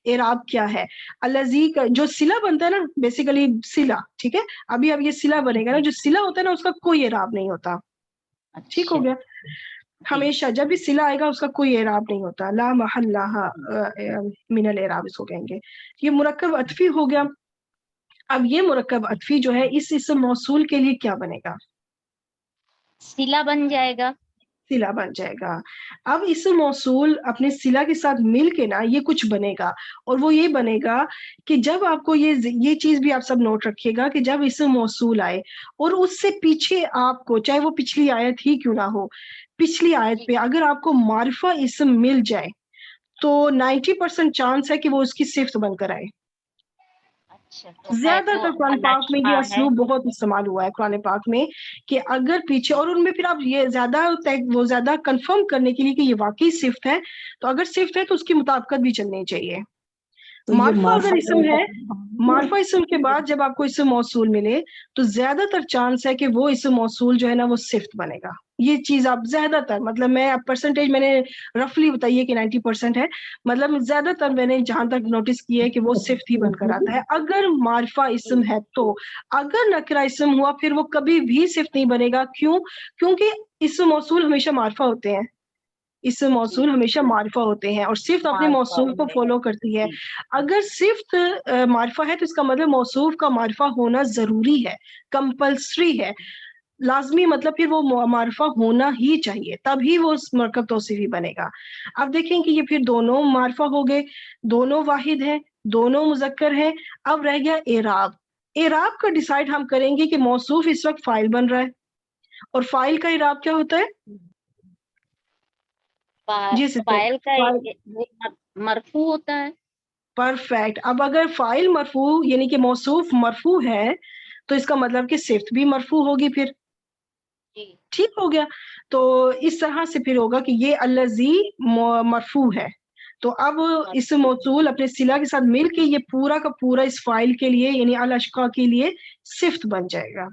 इराब क्या है। अल्लज़ी का जो सिला बनता है ना, बेसिकली सिला, ठीक है, अभी अब ये सिला जी बनेगा ना, जी। जो सिला होता है ना उसका कोई इराब नहीं होता, ठीक हो अच्छा गया। जी हमेशा जब भी सिला आएगा उसका कोई एराब नहीं होता, ला महल्लाहा जी। मिनल एराब इसको कहेंगे। ये मुरक्कब अतफी हो गया। अब ये मुरक्कब अतफी जो है इस इस्म मौसूल के लिए क्या बनेगा? सिला बन जाएगा। सिला बन जाएगा। अब इस्म मौसूल अपने सिला के साथ मिल के ना ये कुछ बनेगा, और वो ये बनेगा कि जब आपको ये चीज भी आप सब नोट रखिएगा कि जब इस्म मौसूल आए और उससे पीछे आपको, चाहे वो पिछली आयत ही क्यों ना हो, पिछली आयत जी पे अगर आपको मारिफा इस्म मिल जाए, तो 90% चांस है कि वो उसकी सिफ्त बनकर आए। अच्छा, तो है तो ज्यादातर कुरान पाक में ये अल-अशका है। असलूब बहुत इस्तेमाल हुआ है कुरान पाक में, कि अगर पीछे, और उनमें फिर आप ये वो ज्यादा कंफर्म करने के लिए कि ये वाकई सिफ्त है, तो अगर सिफ्त है तो उसकी मुताबिकत भी चलनी चाहिए। तो ये मार्फा अगर मार्फा इसम है, मार्फा इसम के बाद जब आपको इसम मौसूल मिले, तो ज्यादातर चांस है कि वो इसम मौसूल जो है ना वो सिफ्त बनेगा। ये चीज आप ज्यादातर, मतलब मैं परसेंटेज मैंने रफली बताइए कि 90% है, मतलब ज्यादातर मैंने जहां तक नोटिस किया है कि वो सिफ्त ही बनकर आता है अगर मार्फा इसम जी है तो। अगर नकरा इसम हुआ फिर वो कभी भी सिफ्त नहीं बनेगा, क्यों? क्योंकि इसम मौसूल हमेशा मार्फा होते हैं, इसम जी मौसूल हमेशा मारिफा होते हैं, और सिफ्त अपने मार्फा मौसूल को होते हैं फॉलो करती है। जी। अगर सिफ्त मारिफा है तो इसका मतलब मौसूफ का मारिफा होना जरूरी है, कंपल्सरी है, लाजमी, मतलब फिर वो मारिफा होना ही चाहिए, तभी वो मरकब तौसीफी बनेगा। अब देखें कि ये फिर दोनों मारिफा हो गए, दोनों वाहिद हैं, दोनों मुजक्कर हैं। अब रह गया एराब। एराब का डिसाइड हम करेंगे कि मौसूफ इस वक्त फाइल बन रहा है, और फाइल का एराब क्या होता है? जी सिस्टर, फाइल का वो मरफू होता है। परफेक्ट। अब अगर फाइल मरफू यानी कि मौसूफ मरफू है, तो इसका मतलब कि सिफ्त भी मरफू होगी फिर, जी ठीक हो गया। तो इस तरह से फिर होगा कि ये अल्लज़ी मरफू है, तो अब इस मरफू मौसूल अपने सिला के साथ मिल के ये पूरा का पूरा इस फाइल के लिए यानी अल अशका के लिए सिफ्त बन जाएगा।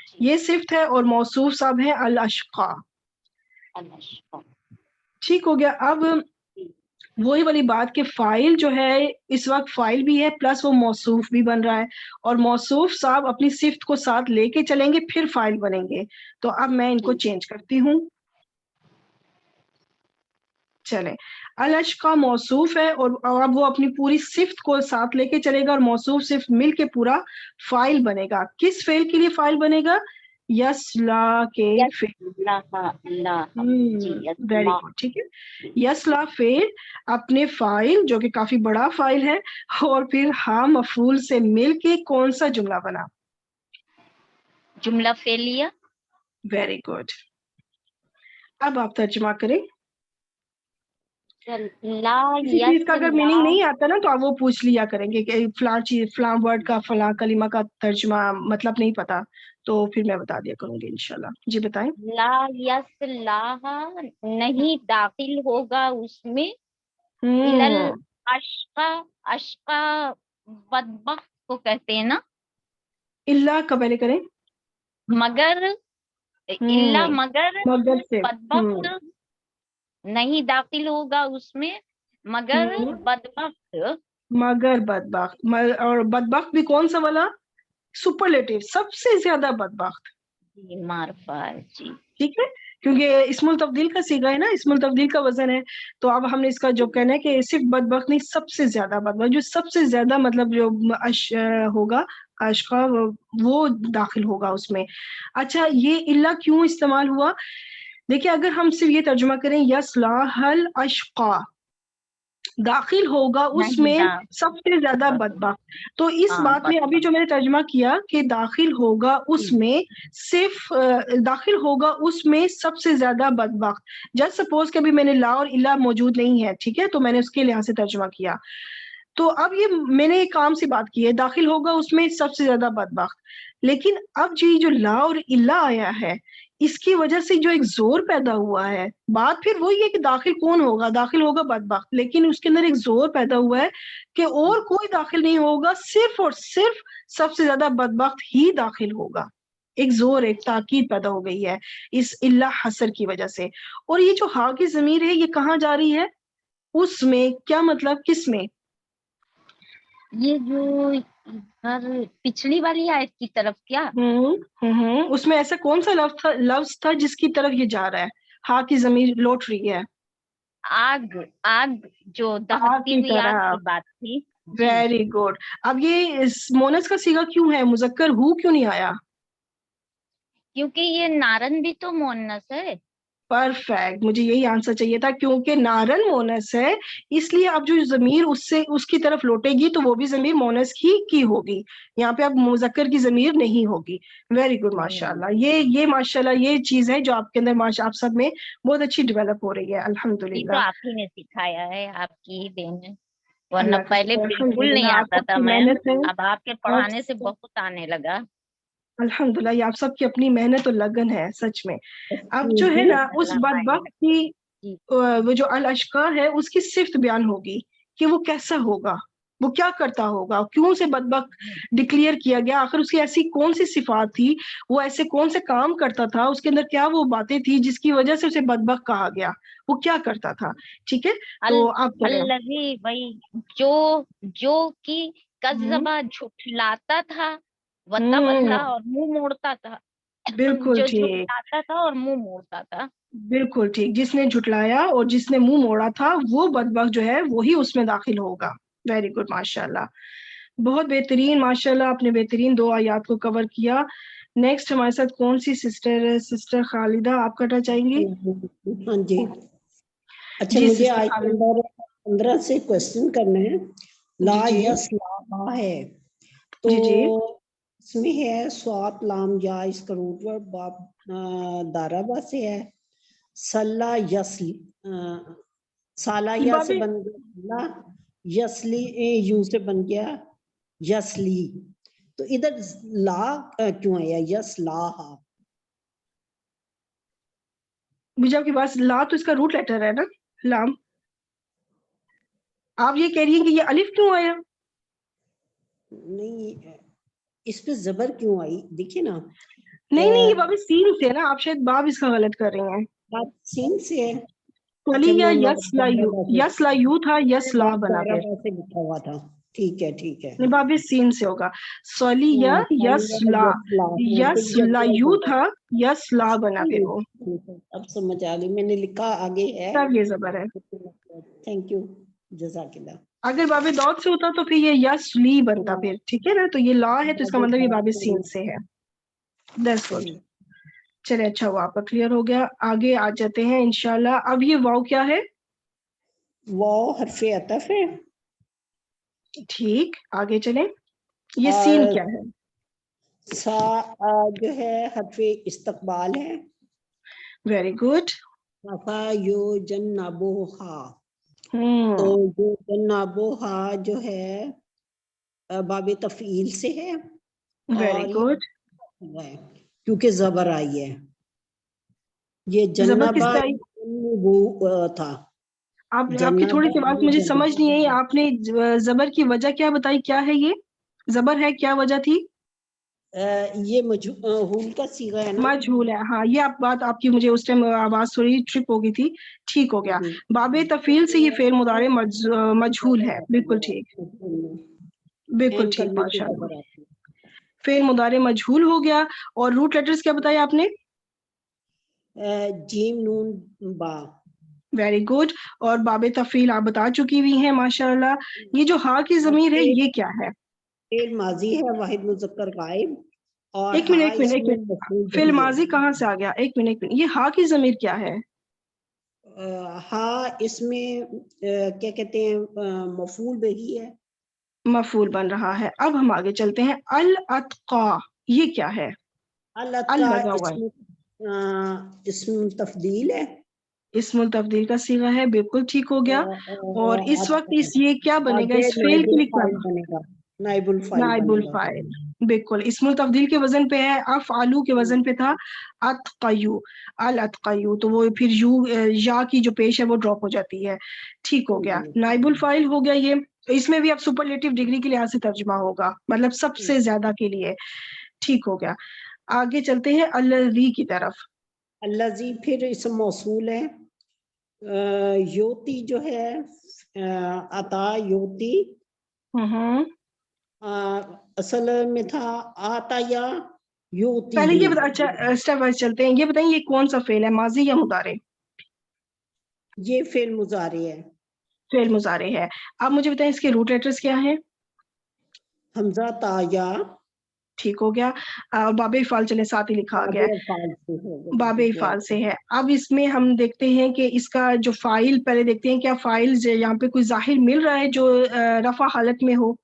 जी। ये सिफ्त है और मौसूफ सब है अल अशका, अल-अशका ठीक हो गया। अब जी وہی والی بات کہ فائل جو ہے اس وقت فائل بھی ہے پلس وہ موصوف بھی بن رہا ہے، اور موصوف صاحب اپنی صفت کو ساتھ لے کے چلیں گے پھر فائل بنیں گے. تو اب میں ان کو چینج کرتی ہوں. چلیں، الاشقا موصوف ہے اور اب وہ اپنی پوری صفت کو ساتھ لے کے چلے گا اور موصوف صفت مل کے پورا فائل بنے گا. کس فعل کے لیے فائل بنے گا؟ یسلا کے فعل. Very good. ٹھیک ہے، یسلا فعل اپنے فائل جو کہ کافی بڑا فائل ہے اور پھر ہاں مفعول سے مل کے کون سا جملہ بنا؟ جملہ فعلیہ. Very good. اب آپ ترجمہ کریں. لا کسی چیز کا اگر یسلا. میننگ نہیں آتا نا تو آپ وہ پوچھ لیا کریں گے کہ فلاں چیز فلاں ورڈ کا فلاں کلمہ کا ترجمہ مطلب نہیں پتا تو پھر میں بتا دیا کروں گی انشاءاللہ. جی بتائیں. لا یسلاہا نہیں داخل ہوگا اس میں. الل اشقا. اشقا بدبخت کو کہتے ہیں نا. اللہ کا پہلے کریں. مگر اللہ مگر مگر سے بدبخت نہیں داخل ہوگا اس میں مگر بدبخت. مگر بدبخت. اور بدبخت بھی کون سا والا؟ سپرلیٹو، سب سے زیادہ بدبخت. جی معرفہ. جی ٹھیک ہے، کیونکہ اسم التفضیل کا صیغہ ہے نا، اسم التفضیل کا وزن ہے. تو اب ہم نے اس کا جو کہنا ہے کہ صرف بدبخت نہیں، سب سے زیادہ بدبخت، جو سب سے زیادہ مطلب جو ہوگا اشقا وہ داخل ہوگا اس میں. اچھا، یہ اللہ کیوں استعمال ہوا؟ دیکھیں اگر ہم صرف یہ ترجمہ کریں یصلاح الاشقا، داخل ہوگا اس میں سب سے زیادہ بدبخت، تو اس بات میں ابھی جو میں نے ترجمہ کیا کہ داخل ہوگا اس میں صرف داخل ہوگا اس میں سب سے زیادہ بدبخت. جسٹ سپوز کہ ابھی میں نے لا اور الا موجود نہیں ہے، ٹھیک ہے، تو میں نے اس کے لحاظ سے ترجمہ کیا. تو اب یہ میں نے ایک عام سی بات کی ہے، داخل ہوگا اس میں سب سے زیادہ بدبخت. لیکن اب جی جو لا اور الا آیا ہے اس کی وجہ سے جو ایک زور پیدا ہوا ہے، بات پھر وہی ہے کہ داخل کون ہوگا؟ داخل ہوگا بدبخت، لیکن اس کے اندر ایک زور پیدا ہوا ہے کہ اور کوئی داخل نہیں ہوگا، صرف اور صرف سب سے زیادہ بدبخت ہی داخل ہوگا. ایک زور، ایک تاکید پیدا ہو گئی ہے اس اللہ حسر کی وجہ سے. اور یہ جو ہا کی ضمیر ہے یہ کہاں جا رہی ہے؟ اس میں. کیا مطلب؟ کس میں؟ یہ جو پچھلی والی آیت کی طرف کیا اس میں ایسا کون سا لفظ تھا جس کی طرف یہ جا رہا ہے؟ ہا کی ضمیر لوٹ رہی ہے. آگ. آگ جو آگ دہتی کی ہوئی آگ طرح. کی بات تھی. Very good. اب یہ مونس کا صیغہ کیوں ہے؟ مذکر ہو کیوں نہیں آیا؟ کیونکہ یہ نارن بھی تو مونس ہے. پرفیکٹ، مجھے یہی آنسر چاہیے تھا، کیونکہ نارن مونس ہے اس لیے اب جو ضمیر اس کی طرف لوٹے گی تو وہ بھی ضمیر مونس کی ہوگی. یہاں پہ اب مذکر کی ضمیر نہیں ہوگی. ویری گڈ، ماشاءاللہ. یہ ماشاءاللہ یہ چیز ہے جو آپ کے اندر آپ سب میں بہت اچھی ڈیولپ ہو رہی ہے. یہ تو الحمدللہ. آپ ہی نے سکھایا ہے، آپ کی ہی دین ہے، ورنہ اللہ کا پہلے شکر، بالکل نہیں الحمدللہ. آپ آتا سب تھا کی میم. محنت ہے. اب آپ کے پڑھانے سے بہت آنے لگا. الحمدللہ، یہ آپ سب کی اپنی محنت اور لگن ہے سچ میں. اب جو ہے نا اس بدبخت کی وہ جو الاشقا ہے اس کی صفت بیان ہوگی کہ وہ کیسا ہوگا، وہ کیا کرتا ہوگا، کیوں سے بدبخت ڈکلیئر کیا گیا، آخر اس کی ایسی کون سی صفات تھی، وہ ایسے کون سے کام کرتا تھا، اس کے اندر کیا وہ باتیں تھی جس کی وجہ سے اسے بدبخت کہا گیا، وہ کیا کرتا تھا. ٹھیک ہے، تو آپ الذی وہی جو کی کذبہ جھٹلاتا تھا، وتولا اور منہ موڑتا تھا. بالکل جو ٹھیک، جھٹلاتا تھا اور منہ موڑتا تھا. بالکل ٹھیک. جس نے جھٹلایا اور جس نے منہ موڑا تھا وہ بدبخت جو ہے وہی اس میں داخل ہوگا. ویری گڈ، ماشاءاللہ. بہت بہترین، ماشاءاللہ آپ نے بہترین 2 آیات کو کور کیا. نیکسٹ ہمارے ساتھ کون سی سسٹر خالدہ آپ کرنا چاہیں گی؟ ہاں جی. اچھا، جی مجھے سسٹر آیت خالدہ. نمبر 15 سے کوشچن کرنا ہے. لا جی یس لا ہے تو جی اس میں ہے سوات لام یا اس کا روٹ ورڈ باب دارابا سے ہے. سلا یسلی سالا یا سے بن گیا یسلی، یو سے بن گیا یسلی. تو ادھر لا کیوں آیا؟ یس لا. مجھے آپ کے پاس لا تو اس کا روٹ لیٹر ہے نا، لام. آپ یہ کہہ رہی ہیں کہ یہ الف کیوں آیا؟ نہیں، اس پہ زبر کیوں آئی؟ دیکھیے نا. نہیں یہ بابی سین سے ہے نا، آپ شاید باب اس کا غلط کر رہی ہیں. بات سین سے ہے. सली या मैम, यसला यू था, यसला बना फिर। से लिखा हुआ था। ठीक है नहीं बाबे सीन से होगा। सली या यसला, यसला यू था, यसला बना फिर वो। अब समझ आ गई, मैंने लिखा आगे है। तब ये जबर है। थैंक यू, जज़ाकिल्लाह। अगर बाबे दौद से होता तो फिर ये यसली बनता फिर, ठीक है ना। तो ये ला है तो इसका मतलब ये बाबे सीन से है। That's good. चले अच्छा हुआ, आपका क्लियर हो गया। आगे आ जाते हैं इंशाल्लाह। अब ये वाव क्या है? वाव हर्फे अतफ है। ठीक, आगे चलें। ये सीन क्या है? सा जो है हर्फे इस्तकबाल है। Very good. वफा यो जन्नबोहा, तो जो जन्नबोहा जो है बाबे तफील से है। Very good. क्योंकि जबर आई है, ये जबर किस जन्नबा आई? था। आपकी थोड़ी सी बात मुझे समझ नहीं आई। आपने जबर की वजह क्या बताई? क्या है ये जबर है? क्या वजह थी? ये मजहूल का सीगा है ना। मजहूल है, हाँ। ये आप बात आपकी मुझे उस टाइम आवाज थोड़ी ट्रिप हो गई थी। ठीक हो गया। बाबे तफील से ये फेल मुदारे मजहूल है। बिल्कुल ठीक, बिल्कुल ठीक, माशाअल्लाह। फेल मुदारे मजहूल हो गया। और रूट लेटर्स क्या बताया आपने? जीम नून बा। Very good. और बाबे तफील आप बता चुकी हुई हैं माशाअल्लाह। ये जो हा की जमीर है ये क्या है? फेल माजी है, वाहिद मुज़क्कर गायब। और एक मिनट, फेल माजी कहाँ से आ गया? एक मिनट, ये हा की जमीर क्या है? हा इसमें क्या कहते हैं, मफूल बिही है, मफूल बन रहा है। अब हम आगे चलते हैं। अल अतका, ये क्या है? अल लगा हुआ है, इसम तफदील है, इस्मुल तब्दील का सीगा है। बिल्कुल ठीक हो गया। और इस वक्त ये क्या बनेगा? इस फेल के लिए क्या बनेगा? नाइबुल फाइल नाइबुल बनेगा। फाइल। बिल्कुल, इस्मुल तब्दील के वजन पे है, अफ आलू के वजन पे था अतकयू, अल अतकयू। तो वो फिर यू या की जो पेश है वो ड्रॉप हो जाती है। ठीक हो गया, नाइबुल फाइल हो गया ये। इसमें भी अब सुपरलेटिव डिग्री के लिहाज से तर्जुमा होगा, मतलब सबसे ज्यादा के लिए। ठीक हो गया। आगे चलते हैं अल्लज़ी की तरफ। अल्लज़ी फिर इसम मौसूल है। योती जो है अता योती, असल में था आता या योती। पहले ये बता, अच्छा स्टेप वाइज चलते हैं। ये बताइए ये कौन सा फेल है, माजी या मुदारे? ये फेल मुजारे है। फेल मुजारे है। अब मुझे बताएं इसके रूट लेटर्स क्या हैं? हमजा ता या। ठीक हो गया। बाबे इफाल चले साथ ही लिखा गया है, बाबे इफाल से है। अब इसमें हम देखते हैं कि इसका जो फाइल, पहले देखते हैं क्या फाइल यहाँ पे कोई जाहिर मिल रहा है जो रफा हालत में हो?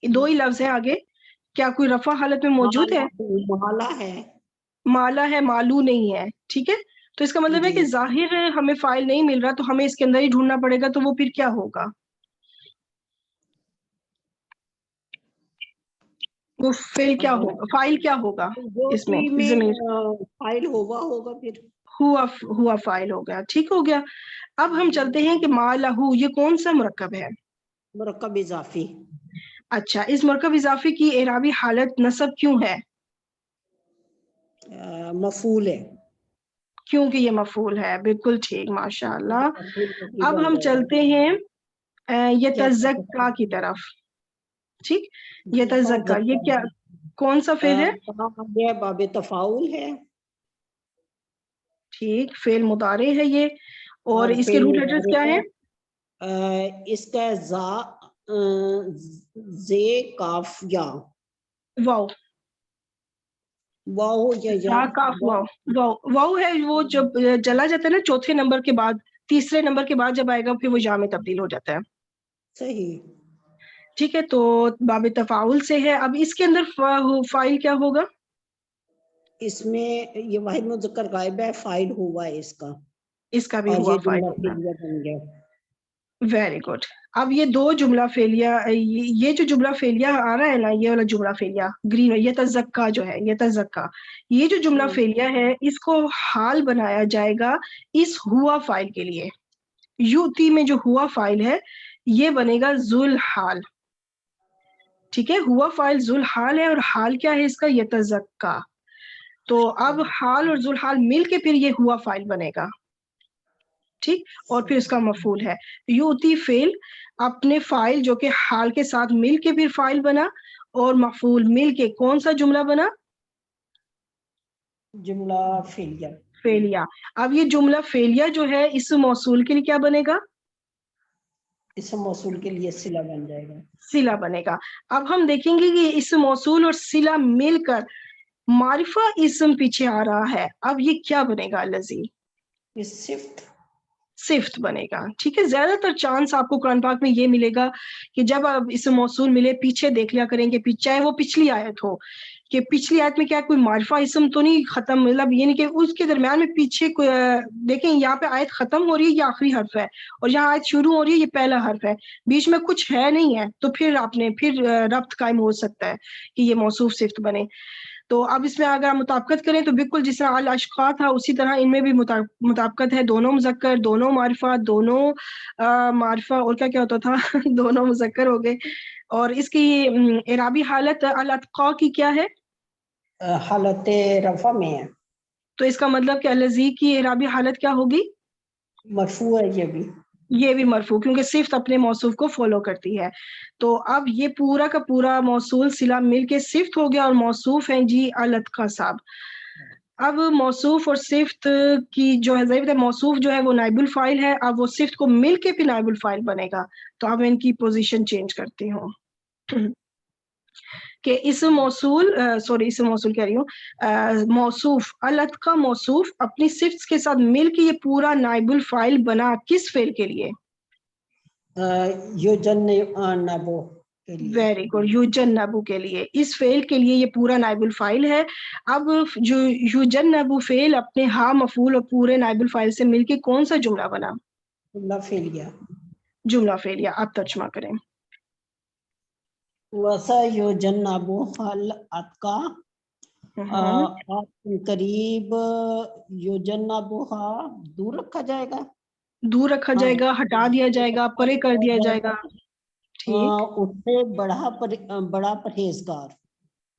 दो ही लफ्ज है आगे, क्या कोई रफा हालत में मौजूद है? माला है, माला है, मालू नहीं है। ठीक है, तो इसका मतलब है कि जाहिर हमें फाइल नहीं मिल रहा, तो हमें इसके अंदर ही ढूंढना पड़ेगा। तो वो फिर क्या होगा? वो फेल क्या होगा, फाइल क्या होगा इसमें? फाइल होगा फिर हुआ फाइल हो गया। ठीक हो गया। अब हम चलते हैं कि मालहू, ये कौन सा मुरक्कब है? मुरक्कब इजाफी। अच्छा, इस मुरक्कब इजाफी की एराबी हालत नसब क्यों है? मफूल है, क्योंकि ये मफूल है। बिल्कुल ठीक, माशाअल्लाह। अब हम चलते हैं यतज़क्का की तरफ। ठीक, यतज़क्का ये क्या, कौन सा फेल है? बाबे तफाउल है। ठीक, फेल मुदारे है ये। और इसके रूट लेटर्स क्या है? इसका जा जे काफ या वाव, वाव या काफ वाव, वाव है वो जब चला जाता है ना चौथे नंबर के बाद, तीसरे नंबर के बाद जब आएगा फिर वो या में तब्दील हो जाता है। सही। ठीक है, तो बाबे तफाउल से है। अब इसके अंदर फाइल क्या होगा? इसमें ये वाहिद मुज़क्कर गायब है, फाइल हुआ है इसका भी हुआ फाइल होगा। Very good. अब ये दो जुमला फेलिया, ये जो जुमला फेलिया आ रहा है ना, ये वाला जुमला फेलिया ग्रीन, ये तज़क्का जो है, ये तज़क्का, ये जो जुमला फेलिया है इसको हाल बनाया जाएगा इस हुआ फाइल के लिए। युती में जो हुआ फाइल है ये बनेगा जुल हाल। ठीक है, हुआ फाइल जुल हाल है। और हाल क्या है इसका? यतज़क्का। تو اب حال اور ذوالحال مل کے پھر یہ ہوا فائل بنے گا، ٹھیک، اور پھر اس کا مفعول ہے یوتی فعل اپنے فائل جو کہ حال کے ساتھ مل کے پھر فائل بنا، اور مفعول مل کے کون سا جملہ بنا؟ جملہ فعلیہ. فعلیہ. اب یہ جملہ فعلیہ جو ہے اس موصول کے لیے کیا بنے گا؟ اس موصول کے لیے صلہ بن جائے گا. صلہ بنے گا. اب ہم دیکھیں گے کہ اس موصول اور صلہ مل کر معرفہ اسم پیچھے آ رہا ہے، اب یہ کیا بنے گا الذی؟ صفت. صفت بنے گا. ٹھیک ہے، زیادہ تر چانس آپ کو قرآن پاک میں یہ ملے گا کہ جب آپ اس موصول ملے پیچھے دیکھ لیا کریں گے، چاہے وہ پچھلی آیت ہو، کہ پچھلی آیت میں کیا کوئی معرفہ اسم تو نہیں ختم، مطلب یہ نہیں کہ اس کے درمیان میں پیچھے دیکھیں یہاں پہ آیت ختم ہو رہی ہے، یہ آخری حرف ہے، اور یہاں آیت شروع ہو رہی ہے، یہ پہلا حرف ہے، بیچ میں کچھ ہے نہیں ہے، تو پھر آپ نے پھر ربط قائم ہو سکتا ہے کہ یہ موصوف صفت بنے. تو اب اس میں اگر آپ مطابقت کریں تو بالکل جس طرح الاشقا تھا اسی طرح ان میں بھی مطابقت ہے، دونوں مذکر، دونوں معرفہ، دونوں معرفہ، اور کیا ہوتا تھا دونوں مذکر ہو گئے. اور اس کی اعرابی حالت الاتقا کی کیا ہے؟ حالت رفع میں ہے. تو اس کا مطلب کہ الذی کی اعرابی حالت کیا ہوگی؟ مرفوع ہے یہ بھی مرفوع، کیونکہ صفت اپنے موصوف کو فالو کرتی ہے. تو اب یہ پورا کا پورا موصول صلہ مل کے صفت ہو گیا، اور موصوف ہیں جی الاتقا صاحب. اب موصوف اور صفت کی جو ہے ضرورت ہے، موصوف جو ہے وہ نائب الفاعل ہے، اب وہ صفت کو مل کے پھر نائب الفاعل بنے گا. تو اب ان کی پوزیشن چینج کرتی ہوں کہ اسم موصول کہہ رہی ہوں، موصوف الاتقا موصوف اپنی صفت کے ساتھ مل کے یہ پورا نائب الفاعل بنا کس فعل کے لیے؟ یجنبو کے لیے. ویری گڈ، یوجنبو کے لیے، اس فعل کے لیے یہ پورا نائب الفاعل ہے. اب جو یوجنبو فعل اپنے ہا مفعول اور پورے نائب الفاعل سے مل کے کون سا جملہ بنا؟ جملہ فعلیہ. جملہ فعلیہ. آپ ترجمہ کریں. وَسَيُجَنَّبُهَا الْأَتْقَى، آپ قریب یوجنبها دور رکھا جائے گا، دور رکھا جائے گا، ہٹا دیا جائے گا، پرے کر دیا جائے گا. ٹھیک، اس سے بڑا پرہیزگار.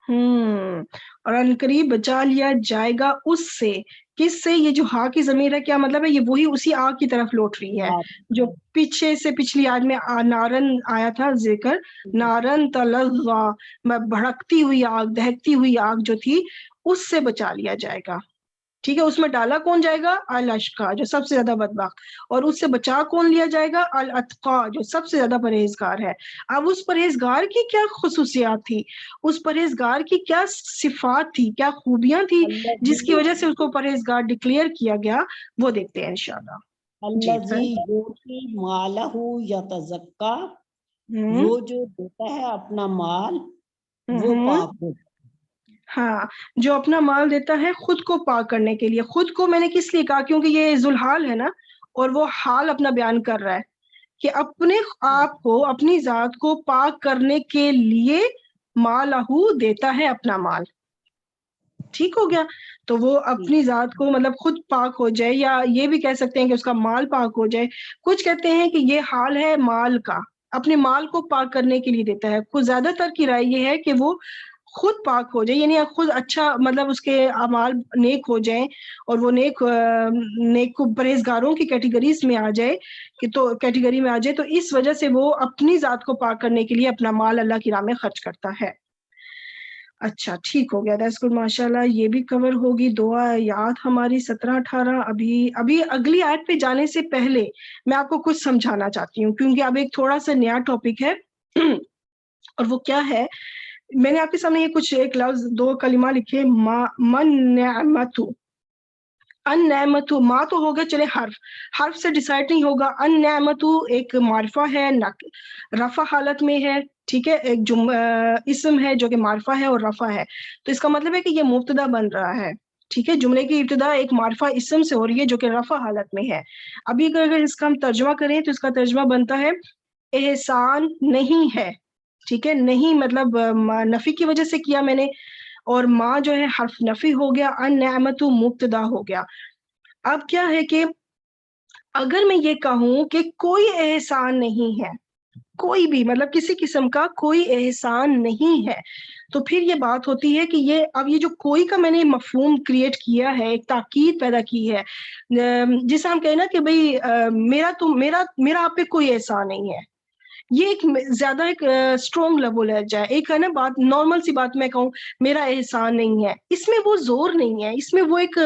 اور عنقریب بچا لیا جائے گا اس سے. کس سے؟ یہ جو ہا کی ضمیر ہے کیا مطلب ہے؟ یہ وہی اسی آگ کی طرف لوٹ رہی ہے جو پیچھے سے پچھلی آیت میں نارن آیا تھا ذکر، نارن تلظا، بھڑکتی ہوئی آگ، دہکتی ہوئی آگ جو تھی اس سے بچا لیا جائے گا. ٹھیک ہے، اس میں ڈالا کون جائے گا؟ الاشقا جو سب سے زیادہ بدبخت، اور اس سے بچا کون لیا جائے گا؟ الاتقا جو سب سے زیادہ پرہیزگار ہے. اب اس پرہیزگار کی کیا خصوصیات تھی، اس پرہیزگار کی کیا صفات تھی، کیا خوبیاں تھی جس کی وجہ سے اس کو پرہیزگار ڈکلیئر کیا گیا، وہ دیکھتے ہیں انشاءاللہ. الذی یؤتی مالہ یتزکا، وہ جو دیتا ہے اپنا مال وہ پاک ہو. ہاں، جو اپنا مال دیتا ہے خود کو پاک کرنے کے لیے. خود کو میں نے کس لیے کہا؟ کیونکہ یہ ذوالحال ہے نا، اور وہ حال اپنا بیان کر رہا ہے کہ اپنے آپ کو، اپنی ذات کو پاک کرنے کے لیے مالہ دیتا ہے اپنا مال. ٹھیک ہو گیا؟ تو وہ اپنی ذات کو مطلب خود پاک ہو جائے، یا یہ بھی کہہ سکتے ہیں کہ اس کا مال پاک ہو جائے. کچھ کہتے ہیں کہ یہ حال ہے مال کا، اپنے مال کو پاک کرنے کے لیے دیتا ہے. کچھ زیادہ تر کی رائے یہ ہے کہ وہ خود پاک ہو جائے، یعنی خود اچھا، مطلب اس کے اعمال نیک ہو جائیں، اور وہ نیک پرہیزگاروں کی کیٹیگریز میں آ جائے، کہ تو کیٹیگری میں آ جائے، تو اس وجہ سے وہ اپنی ذات کو پاک کرنے کے لیے اپنا مال اللہ کی راہ میں خرچ کرتا ہے. اچھا ٹھیک ہو گیا، دیٹس گڈ، ماشاءاللہ. یہ بھی کور ہوگی. 2 آیات ہماری 17-18. ابھی اگلی آیت پہ جانے سے پہلے میں آپ کو کچھ سمجھانا چاہتی ہوں، کیونکہ اب ایک تھوڑا سا نیا ٹاپک ہے اور وہ کیا ہے؟ میں نے آپ کے سامنے یہ کچھ ایک لفظ 2 کلمہ لکھے، من نعمت. ان نعمت، ماں تو ہوگا، چلے حرف سے ڈیسائیڈ نہیں ہوگا. ان نعمت ایک معرفہ ہے، رفع حالت میں ہے. ٹھیک ہے، ایک اسم ہے جو کہ معرفہ ہے اور رفع ہے، تو اس کا مطلب ہے کہ یہ مبتدا بن رہا ہے. ٹھیک ہے، جملے کی ابتدا ایک معرفہ اسم سے ہو رہی ہے جو کہ رفع حالت میں ہے. ابھی اگر اس کا ہم ترجمہ کریں تو اس کا ترجمہ بنتا ہے احسان نہیں ہے. ٹھیک ہے، نہیں مطلب نفی کی وجہ سے کیا میں نے، اور ماں جو ہے حرف نفی ہو گیا، ان نعمت مبتدا ہو گیا. اب کیا ہے کہ اگر میں یہ کہوں کہ کوئی احسان نہیں ہے، कोई भी मतलब किसी किस्म का कोई एहसान नहीं है। तो फिर ये बात होती है कि ये अब ये जो कोई का मैंने मफहूम क्रिएट किया है, एक ताकीद पैदा की है, जिसे हम कहें ना कि भाई मेरा आप पे कोई एहसान नहीं है, ये एक ज्यादा एक स्ट्रॉन्ग लेवल है जाए। एक है ना बात, नॉर्मल सी बात मैं कहूँ मेरा एहसान नहीं है, इसमें वो जोर नहीं है, इसमें वो एक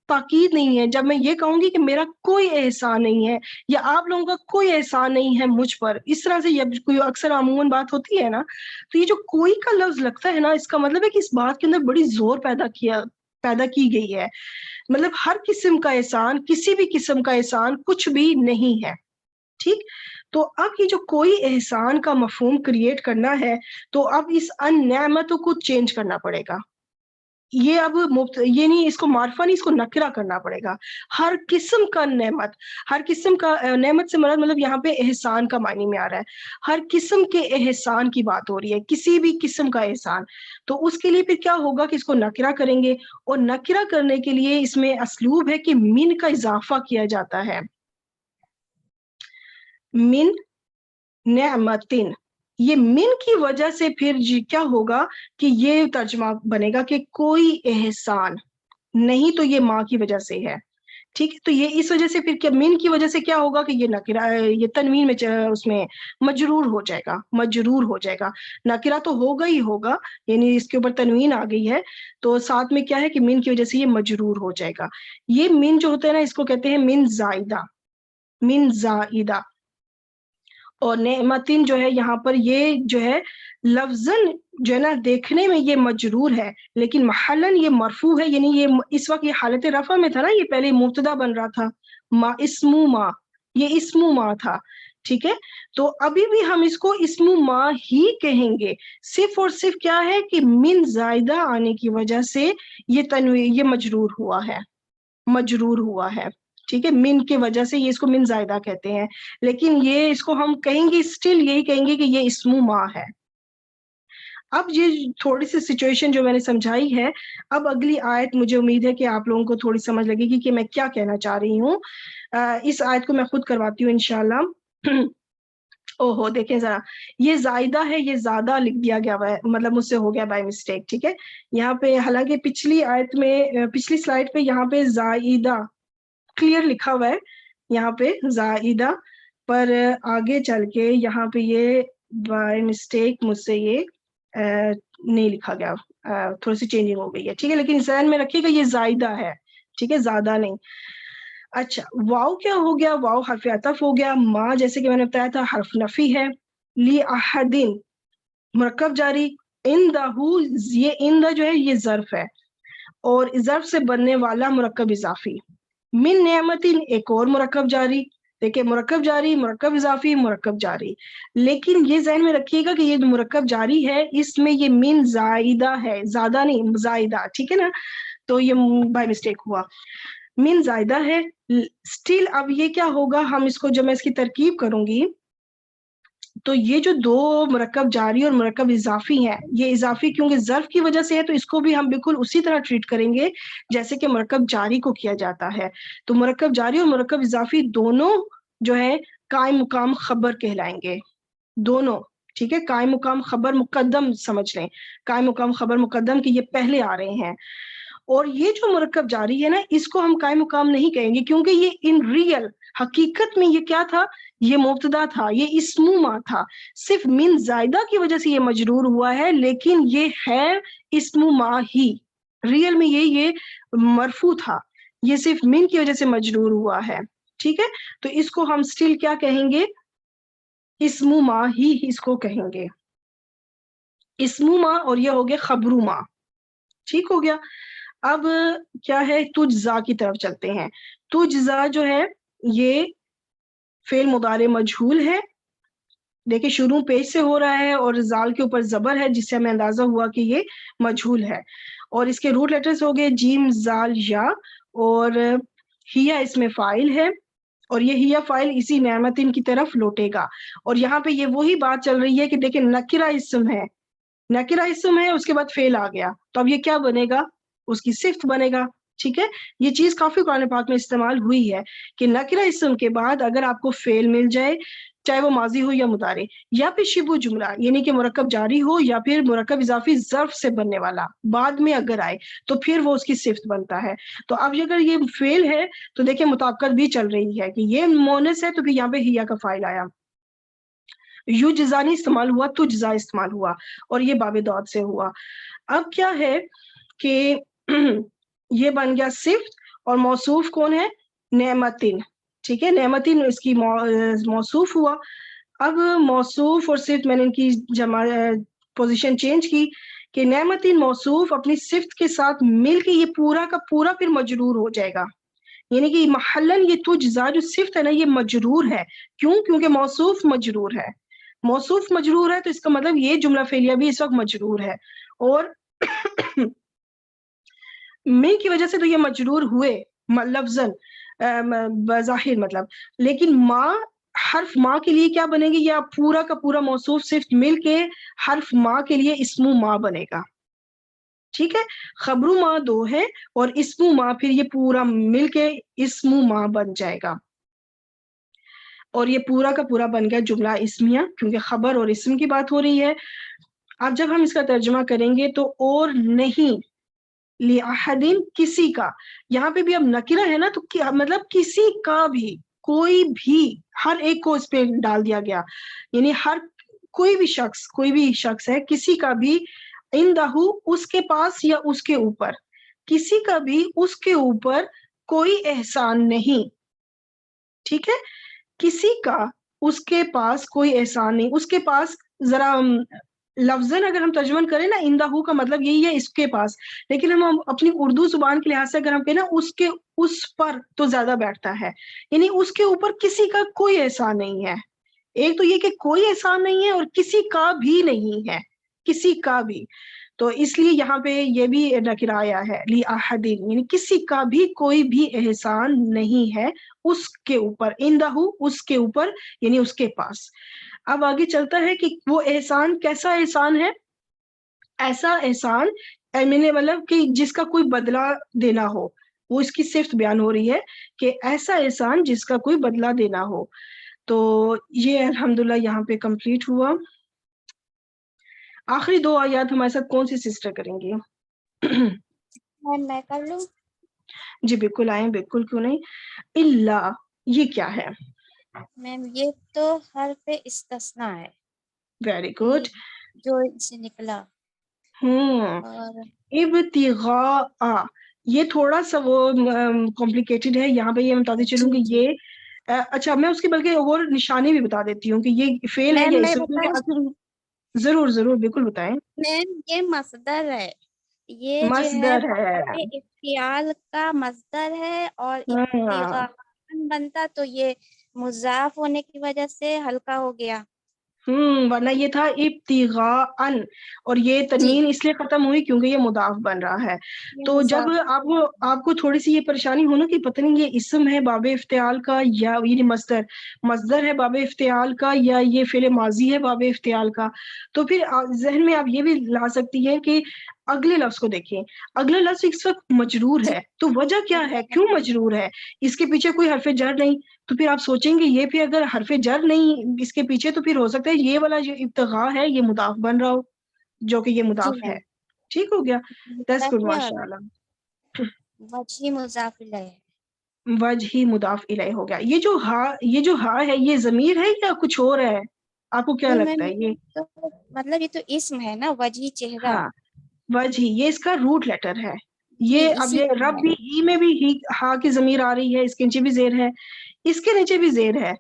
ताकीद नहीं है। जब मैं ये कहूंगी कि मेरा कोई एहसान नहीं है या आप लोगों का कोई एहसान नहीं है मुझ पर, इस तरह से जब कोई अक्सर अमूमन बात होती है ना, तो ये जो कोई का लफ्ज लगता है ना, इसका मतलब है कि इस बात के अंदर बड़ी जोर पैदा की गई है। मतलब हर किस्म का एहसान, किसी भी किस्म का एहसान कुछ भी नहीं है, ठीक। तो अब ये जो कोई एहसान का मफहूम क्रिएट करना है, तो अब इस अन-नेमतों को चेंज करना पड़ेगा। ये अब ये नहीं, इसको मार्फा नहीं, इसको नकरा करना पड़ेगा। हर किस्म का नेमत, हर किस्म का नेमत से मतलब यहाँ पे एहसान का मायने में आ रहा है, हर किस्म के एहसान की बात हो रही है, किसी भी किस्म का एहसान। तो उसके लिए फिर क्या होगा कि इसको नकरा करेंगे, और नकरा करने के लिए इसमें असलूब है कि मिन का इजाफा किया जाता है। मिन नेमतिन, ये मिन की वजह से फिर क्या होगा कि ये तर्जमा बनेगा कि कोई एहसान नहीं, तो ये माँ की वजह से है, ठीक है। तो ये इस वजह से फिर क्या, मिन की वजह से क्या होगा कि ये नकिरा, ये तनवीन में उसमें मजरूर हो जाएगा। नकिरा तो होगा ही होगा, यानी इसके ऊपर तनवीन आ गई है, तो साथ में क्या है कि मिन की वजह से ये मजरूर हो जाएगा। ये मिन जो होता है ना, इसको कहते हैं मिन जाइदा। और नेमतिन जो है यहाँ पर, ये जो है लफ्जन जो है ना देखने में ये मजरूर है, लेकिन महलन ये मरफू है, यानी ये इस वक्त ये हालत रफा में था ना, ये पहले मुब्तदा बन रहा था, ये इस्मु मा था, ठीक है। तो अभी भी हम इसको इस्मु मा ही कहेंगे, सिर्फ और सिर्फ क्या है कि मिन जायदा आने की वजह से ये मजरूर हुआ है, ठीक है। मिन की वजह से ये इसको मिन जायदा कहते हैं, लेकिन ये इसको हम कहेंगे, स्टिल यही कहेंगे कि ये इस्मु मा है। अब ये थोड़ी सी सिचुएशन जो मैंने समझाई है, अब अगली आयत मुझे उम्मीद है कि आप लोगों को थोड़ी समझ लगेगी कि मैं क्या कहना चाह रही हूँ। इस आयत को मैं खुद करवाती हूँ इंशाल्लाह। ओहो, देखें जरा, ये जायदा है, ये ज्यादा लिख दिया गया है, मतलब मुझसे हो गया बाय मिस्टेक, ठीक है। यहाँ पे हालांकि पिछली आयत में, पिछली स्लाइड पे यहाँ पे जायदा क्लियर लिखा हुआ है, यहाँ पे जायदा, पर आगे चल के यहाँ पे ये बाय मिस्टेक मुझसे ये नहीं लिखा गया, थोड़ी सी चेंजिंग हो गई है, ठीक है। लेकिन ज़हन में रखिएगा ये जायदा है, ठीक है, ज्यादा नहीं। अच्छा, वाव क्या हो गया, वाव हर्फ अतफ हो गया। माँ जैसे कि मैंने बताया था हर्फ नफी है। ली अहदिन मुरक्कब जारी। इंदहु, ये इंदा जो है ये ज़र्फ है, और ज़र्फ से बनने वाला मुरक्कब इजाफी। मिन नेमतिन एक और मुरक्कब जारी, देखिए मुरक्कब जारी, मुरक्कब इजाफी, मुरक्कब जारी। लेकिन ये ज़हन में रखिएगा कि ये जो मुरक्कब जारी है इसमें ये मिन जायदा है, ज्यादा नहीं, जायदा, ठीक है ना। तो ये बाय मिस्टेक हुआ, मिन जायदा है। स्टिल अब ये क्या होगा, हम इसको जब मैं इसकी तरकीब करूंगी, तो ये जो दो मुरक्कब जारी और मुरक्कब इजाफी हैं, ये इजाफी क्योंकि ज़र्फ की वजह से है, तो इसको भी हम बिल्कुल उसी तरह ट्रीट करेंगे जैसे कि मुरक्कब जारी को किया जाता है। तो मुरक्कब जारी और मुरक्कब इजाफी दोनों जो है कायम मुकाम खबर कहलाएंगे, दोनों, ठीक है। कायम मुकाम खबर मुकद्दम समझ लें, कायम मुकाम खबर मुकद्दम कि ये पहले आ रहे हैं। और ये जो मुरक्कब जारी है ना, इसको हम कायम मुकाम नहीं कहेंगे, क्योंकि ये इन रियल हकीकत में ये क्या था, ये मुब्तदा था, ये इस्मु मा था। सिर्फ मिन जायदा की वजह से ये मजरूर हुआ है, लेकिन ये है इस्मु मा ही, रियल में ये मरफू था, ये सिर्फ मिन की वजह से मजरूर हुआ है, ठीक है। तो इसको हम स्टिल क्या कहेंगे, इस्मु मा ही इसको कहेंगे, इस्मु मा, और ये हो गया खबरू मा, ठीक हो गया। अब क्या है, तुजजा की तरफ चलते हैं। तुजजा जो है ये फेल मुदारे मजहूल है, देखिए शुरू पेश से हो रहा है और जाल के ऊपर जबर है, जिससे हमें अंदाजा हुआ कि ये मजहूल है। और इसके रूट लेटर्स हो गए जीम, जाल, या, और हिया इसमें फाइल है, और ये हिया फाइल इसी नेमतिन की तरफ लौटेगा। और यहाँ पे ये वही बात चल रही है कि देखिए नकिरा इस्म है, नकिरा इस्म है, उसके बाद फेल आ गया, तो अब ये क्या बनेगा, उसकी सिफ्त बनेगा, ठीक है। ये चीज काफी कुरान पाक में इस्तेमाल हुई है कि नकिरा इस्म के बाद अगर आपको फेल मिल जाए, چاہے وہ ماضی ہو یا مضارع، یا پھر شبہ جملہ یعنی کہ مرکب جاری ہو یا پھر مرکب اضافی ظرف سے بننے والا بعد میں اگر آئے تو پھر وہ اس کی صفت بنتا ہے. تو اب اگر یہ فعل ہے تو دیکھیں مطابقت بھی چل رہی ہے کہ یہ مونس ہے تو پھر یہاں پہ ہیا کا فاعل آیا، یو جزانی استعمال ہوا تو جزا استعمال ہوا، اور یہ باب دعوت سے ہوا. اب کیا ہے کہ یہ بن گیا صفت، اور موصوف کون ہے؟ نعمتن. ٹھیک ہے، نعمتن اس کی موصوف ہوا. اب موصوف اور صفت میں نے ان کی جمع پوزیشن چینج کی کہ نعمتن موصوف اپنی صفت کے ساتھ مل کے یہ پورا کا پورا پھر مجرور ہو جائے گا، یعنی کہ محلن یہ تو جزا جو صفت ہے نا یہ مجرور ہے. کیوں؟ کیونکہ موصوف مجرور ہے. موصوف مجرور ہے تو اس کا مطلب یہ جملہ فعلیہ بھی اس وقت مجرور ہے، اور میں کی وجہ سے تو یہ مجرور ہوئے لفظاً بظاہر مطلب، لیکن ماں حرف ماں کے لیے کیا بنے گی؟ یا پورا کا پورا موصوف صرف مل کے حرف ماں کے لیے اسم ماں بنے گا. ٹھیک ہے، خبر ماں دو ہے اور اسم ماں پھر یہ پورا مل کے اسم ماں بن جائے گا، اور یہ پورا کا پورا بن گیا جملہ اسمیہ، کیونکہ خبر اور اسم کی بات ہو رہی ہے. اب جب ہم اس کا ترجمہ کریں گے تو اور نہیں لِأَحَدٍ کسی کا، یہاں پہ بھی اب نکرہ ہے نا تو مطلب کسی کا بھی، کوئی بھی، ہر ایک کو اس پہ ڈال دیا گیا، یعنی ہر کوئی بھی شخص ہے، کسی کا بھی، عندہ اس کے پاس یا اس کے اوپر، کسی کا بھی اس کے اوپر کوئی احسان نہیں. ٹھیک ہے، کسی کا اس کے پاس کوئی احسان نہیں. اس کے پاس ذرا لفظاً اگر ہم ترجمہ کریں نا اندہو کا مطلب یہی ہے اس کے پاس، لیکن ہم اپنی اردو زبان کے لحاظ سے اگر ہم کہیں نا اس پر تو زیادہ بیٹھتا ہے، یعنی اس کے اوپر کسی کا کوئی احسان نہیں ہے. ایک تو یہ کہ کوئی احسان نہیں ہے اور کسی کا بھی نہیں ہے، کسی کا بھی. تو اس لیے یہاں پہ یہ بھی نکرہ آیا ہے لِأَحَدٍ، یعنی کسی کا بھی کوئی بھی احسان نہیں ہے اس کے اوپر، اندہو اس کے اوپر یعنی اس کے پاس. اب آگے چلتا ہے کہ وہ احسان کیسا احسان ہے؟ ایسا احسان میں نے مطلب کہ جس کا کوئی بدلہ دینا ہو، وہ اس کی صفت بیان ہو رہی ہے کہ ایسا احسان جس کا کوئی بدلہ دینا ہو. تو یہ الحمدللہ یہاں پہ کمپلیٹ ہوا. آخری دو آیات ہمارے ساتھ کون سی سسٹر کریں گی؟ میں کر لوں؟ جی بالکل آئیں، بالکل کیوں نہیں. اللہ یہ کیا ہے؟ میم یہ تو حرف استثناء ہے، ویری گڈ. جو سے نکلا. اور ابتغاء یہ تھوڑا سا وہ کمپلیکیٹڈ ہے، یہاں پہ یہ میں بتاتی چلوں کہ یہ اچھا میں اس کی بلکہ اور نشانی بھی بتا دیتی ہوں کہ یہ فعل ہے یا اسم ہے. ضرور ضرور بالکل بتائیں. میم یہ مصدر ہے، یہ جو ہے مصدر ہے. افعال کا مصدر ہے، اور ابتغاء بنتا تو یہ مضاف ہونے کی وجہ سے ہلکا ہو گیا. ورنہ یہ تھا ابتغاء، اور یہ تنوین اس لیے ختم ہوئی کیونکہ یہ مضاف بن رہا ہے. تو جب آپ کو تھوڑی سی یہ پریشانی ہو نا کہ پتہ نہیں یہ اسم ہے باب افتعال کا یا یہ مصدر ہے باب افتعال کا یا یہ فعل ماضی ہے باب افتعال کا، تو پھر ذہن میں آپ یہ بھی لا سکتی ہیں کہ اگلے لفظ کو دیکھیں. اگلا لفظ اس وقت مجرور ہے، تو وجہ کیا ہے؟ کیوں مجرور ہے؟ اس کے پیچھے کوئی حرف جر نہیں. تو پھر آپ سوچیں گے یہ پھر اگر حرف جر نہیں اس کے پیچھے تو پھر ہو سکتا ہے یہ والا جو ابتغاء ہے یہ مضاف بن رہا ہو، جو کہ یہ مضاف ہے. ٹھیک ہو گیا، دیٹس گڈ، ماشاء اللہ. وجہ مضاف الیہ، وجہ مضاف الیہ ہو گیا. یہ جو ہا ہے یہ ضمیر ہے یا کچھ اور ہے؟ آپ کو کیا لگتا ہے؟ یہ مطلب یہ تو اسم ہے نا، وجہ چہرہ. ہاں وجہ یہ اس کا روٹ لیٹر ہے. جی یہ اب اسی یہ کو رب بھی ہی میں بھی ہی ہا کی ضمیر آ رہی ہے، اس کے نیچے بھی زیر ہے، اس کے نیچے بھی زیر ہے،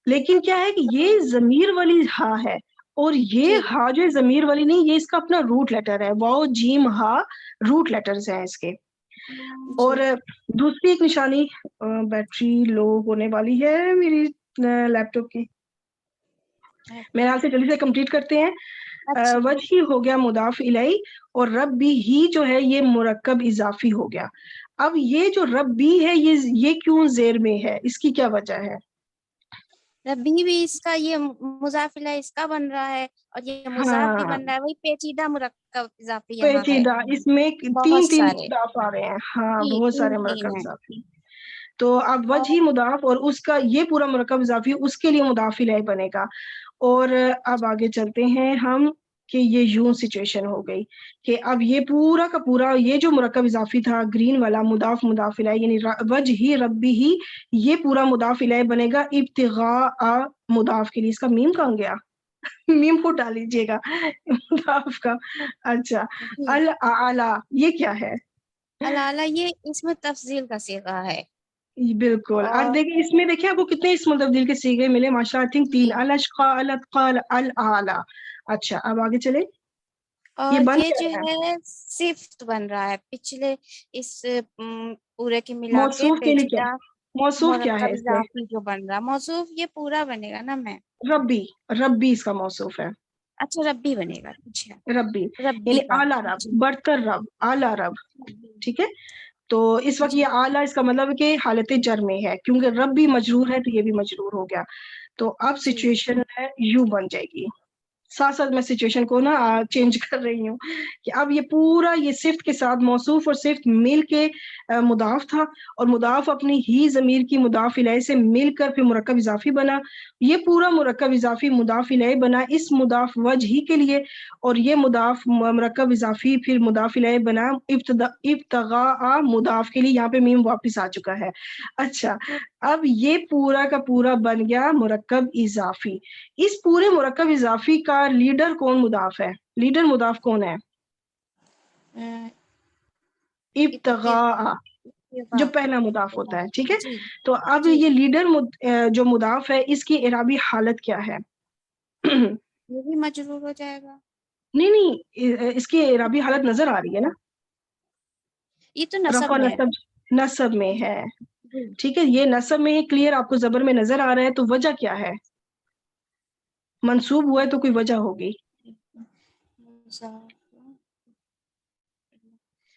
لیکن کیا ہے کہ یہ ضمیر والی ہا ہے اور یہ ہا جو ضمیر والی نہیں، یہ اس کا اپنا روٹ لیٹر ہے. واو جیم ہا روٹ لیٹرز ہیں اس کے. اور دوسری ایک نشانی، بیٹری لو ہونے والی ہے میری لیپ ٹاپ کی، میرے خیال سے جلدی سے کمپلیٹ کرتے ہیں. وجہ ہو گیا مضاف الیہ، اور رب بھی ہی جو ہے یہ مرکب اضافی ہو گیا. اب یہ جو رب بھی ہے یہ کیوں زیر میں ہے؟ اس کی کیا وجہ ہے؟ ربی بھی اس کا یہ مضاف الیہ اس کا بن رہا ہے، اور یہ مضاف بھی بن رہا ہے، وہی پیچیدہ مرکب اضافی یہاں ہے. پیچیدہ اس میں بہت تین سارے اضاف آ رہے ہیں. ہاں بہت سارے مرکب اضافی. تو اب وجہ مضاف اور اس کا یہ پورا مرکب اضافی اس کے لیے مضاف الیہ بنے گا. اور اب آگے چلتے ہیں ہم کہ یہ یوں سچویشن ہو گئی کہ اب یہ پورا کا پورا یہ جو مرکب اضافی تھا گرین والا مضاف الیہ یعنی وجہ ربی ہی یہ پورا مضاف الیہ بنے گا ابتغاء مضاف کے لیے. اس کا میم کہاں گیا؟ میم کو ڈال لیجیے گا مضاف کا. اچھا الاعلی یہ کیا ہے؟ الاعلی یہ اس میں تفضیل کا صیغہ ہے. بالکل. اور اور دیکھیں اس میں دیکھیں آپ کو کتنے اسم تبدیل کے صیغے ملے ماشاء اللہ. تھنک 3 جی. الاشقا الاتقا الاعلی. اچھا اب آگے چلے. اور بن یہ کیا جو رہا ہے؟ ہے صفت بن رہا ہے پچھلے اس پورے کے ملا کے موصوف کے لیے کیا پیچیدہ موصوف کیا ہے مرکب اس میں؟ اضافی جو بن رہا موصوف یہ پورا بنے گا نا میں. ربی. ربی اس کا موصوف ہے. اچھا ربی بنے گا. اچھا ربی ربی یعنی کا. اعلیٰ رب جی. برتر رب اعلیٰ رب. ٹھیک ہے. تو اس وقت جی. یہ اعلیٰ اس کا مطلب ہے کہ حالت جر میں ہے کیونکہ رب بھی مجرور ہے تو یہ بھی مجرور ہو گیا. تو اب جی. سچویشن ہے یوں بن جائے گی. ساتھ ساتھ میں سچویشن کو نا چینج کر رہی ہوں کہ اب یہ پورا یہ صفت کے ساتھ موصوف اور صفت مل کے مضاف تھا اور مضاف اپنی ہی ضمیر کی مضاف الیہ سے مل کر پھر مرکب اضافی بنا. یہ پورا مرکب اضافی مضاف الیہ بنا اس مضاف وجہ ہی کے لیے اور یہ مضاف مرکب اضافی پھر مضاف الیہ بنا ابتغاء مضاف کے لیے. یہاں پہ میم واپس آ چکا ہے. اچھا اب یہ پورا کا پورا بن گیا مرکب اضافی. اس پورے مرکب اضافی کا لیڈر کون مضاف ہے؟ لیڈر مضاف کون ہے؟ ابتغاء جو پہلا مضاف ہوتا ہے. ٹھیک ہے. جی. تو اب جی یہ لیڈر جو مضاف ہے اس کی اعرابی حالت کیا ہے؟ یہ بھی مجرور ہو جائے گا. نہیں اس کی اعرابی حالت نظر آ رہی ہے نا. یہ تو نصب رفع میں ہے. نصب میں ہے. جی. ٹھیک ہے. یہ نصب میں ہے کلیئر آپ کو زبر میں نظر آ رہا ہے. تو وجہ کیا ہے؟ منصوب ہوا ہے تو کوئی وجہ ہوگی.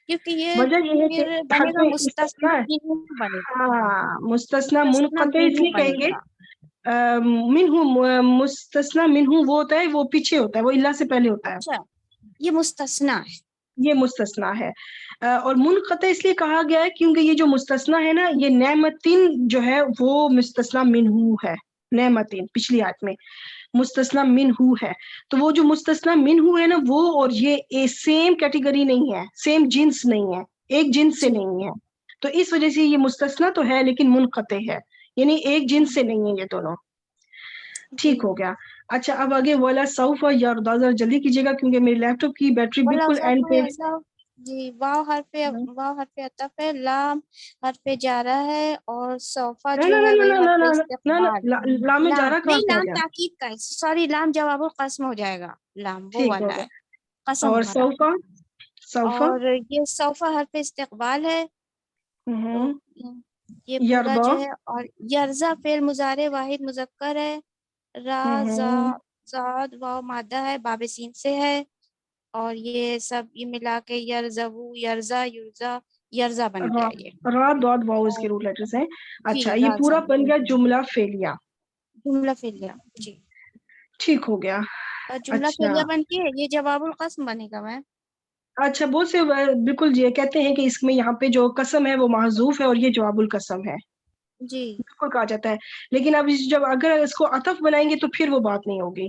کیونکہ یہ وجہ یہ ہے کہ پھر بنے حرف گا استثناء مستثنی ہے. منہ بنے گا. ہاں مستثنی مستثنی منقطع اس منہ لیے بنے کہیں گے گا. منہ مستثنی منہ وہ ہوتا ہے وہ پیچھے ہوتا ہے وہ الا سے پہلے ہوتا ہے. اچھا یہ مستثنی ہے. یہ مستثنی ہے. اور منقطع اس لیے کہا گیا ہے کیونکہ یہ جو مستثنی ہے نا یہ نعمتین جو ہے وہ مستثنی منہ ہے. نعمتین پچھلی آیت میں مستثنی منہ ہے. تو وہ جو مستثنی منہ ہے نا وہ اور یہ سیم کیٹیگری نہیں ہے سیم جنس نہیں ہے ایک جنس سے جی. نہیں ہے. تو اس وجہ سے یہ مستثنی تو ہے لیکن منقطع ہے یعنی ایک جنس سے نہیں ہے یہ دونوں. جی. ٹھیک ہو گیا. اچھا اب آگے والا سوف یرضا ذرا جلدی کیجیے گا کیونکہ میری لیپ ٹاپ کی بیٹری ولا بالکل اینڈ سوف پہ. یرضا. جی واو حرف عطف ہے. لام حرف جارہ ہے اور صوفہ نہ جو نہ نہ ہے نہ وہی نہ حرف نہ نہ نہ استقبال. لام لام جارہ کہاں نہیں سے آ لام گیا؟ تاکید کا ہے. سوری لام جواب القسم ہو جائے گا. لام وہ ٹھیک ہو والا گیا. ہے قسم اور بھرا. سوفا سوفا اور یہ صوفہ حرف استقبال ہے. تو ہوں یہ پورا یرضا جو ہے. اور یرزا فعل مضارع واحد مذکر ہے. را زا زاد واو مادہ ہے باب سین سے ہے. اور یہ سب یہ ملا کے یرزو یرزا یرزا یرزا بن گیا یہ. را ڈاٹ واؤ اس اور کے روٹ لیٹرز ہیں. جی اچھا یہ رازا پورا بن گیا جملہ فعلیہ. جملہ فعلیہ. جی. ٹھیک ہو گیا. اور جملہ اچھا فعلیہ بن کے یہ جواب القسم بنے گا. میں اچھا بہت سے بالکل یہ کہتے ہیں کہ اس میں یہاں پہ جو قسم ہے وہ محذوف ہے اور یہ جواب القسم ہے. جی. بالکل کہا جاتا ہے. لیکن اب جب اگر اس کو عطف بنائیں گے تو پھر وہ بات نہیں ہوگی.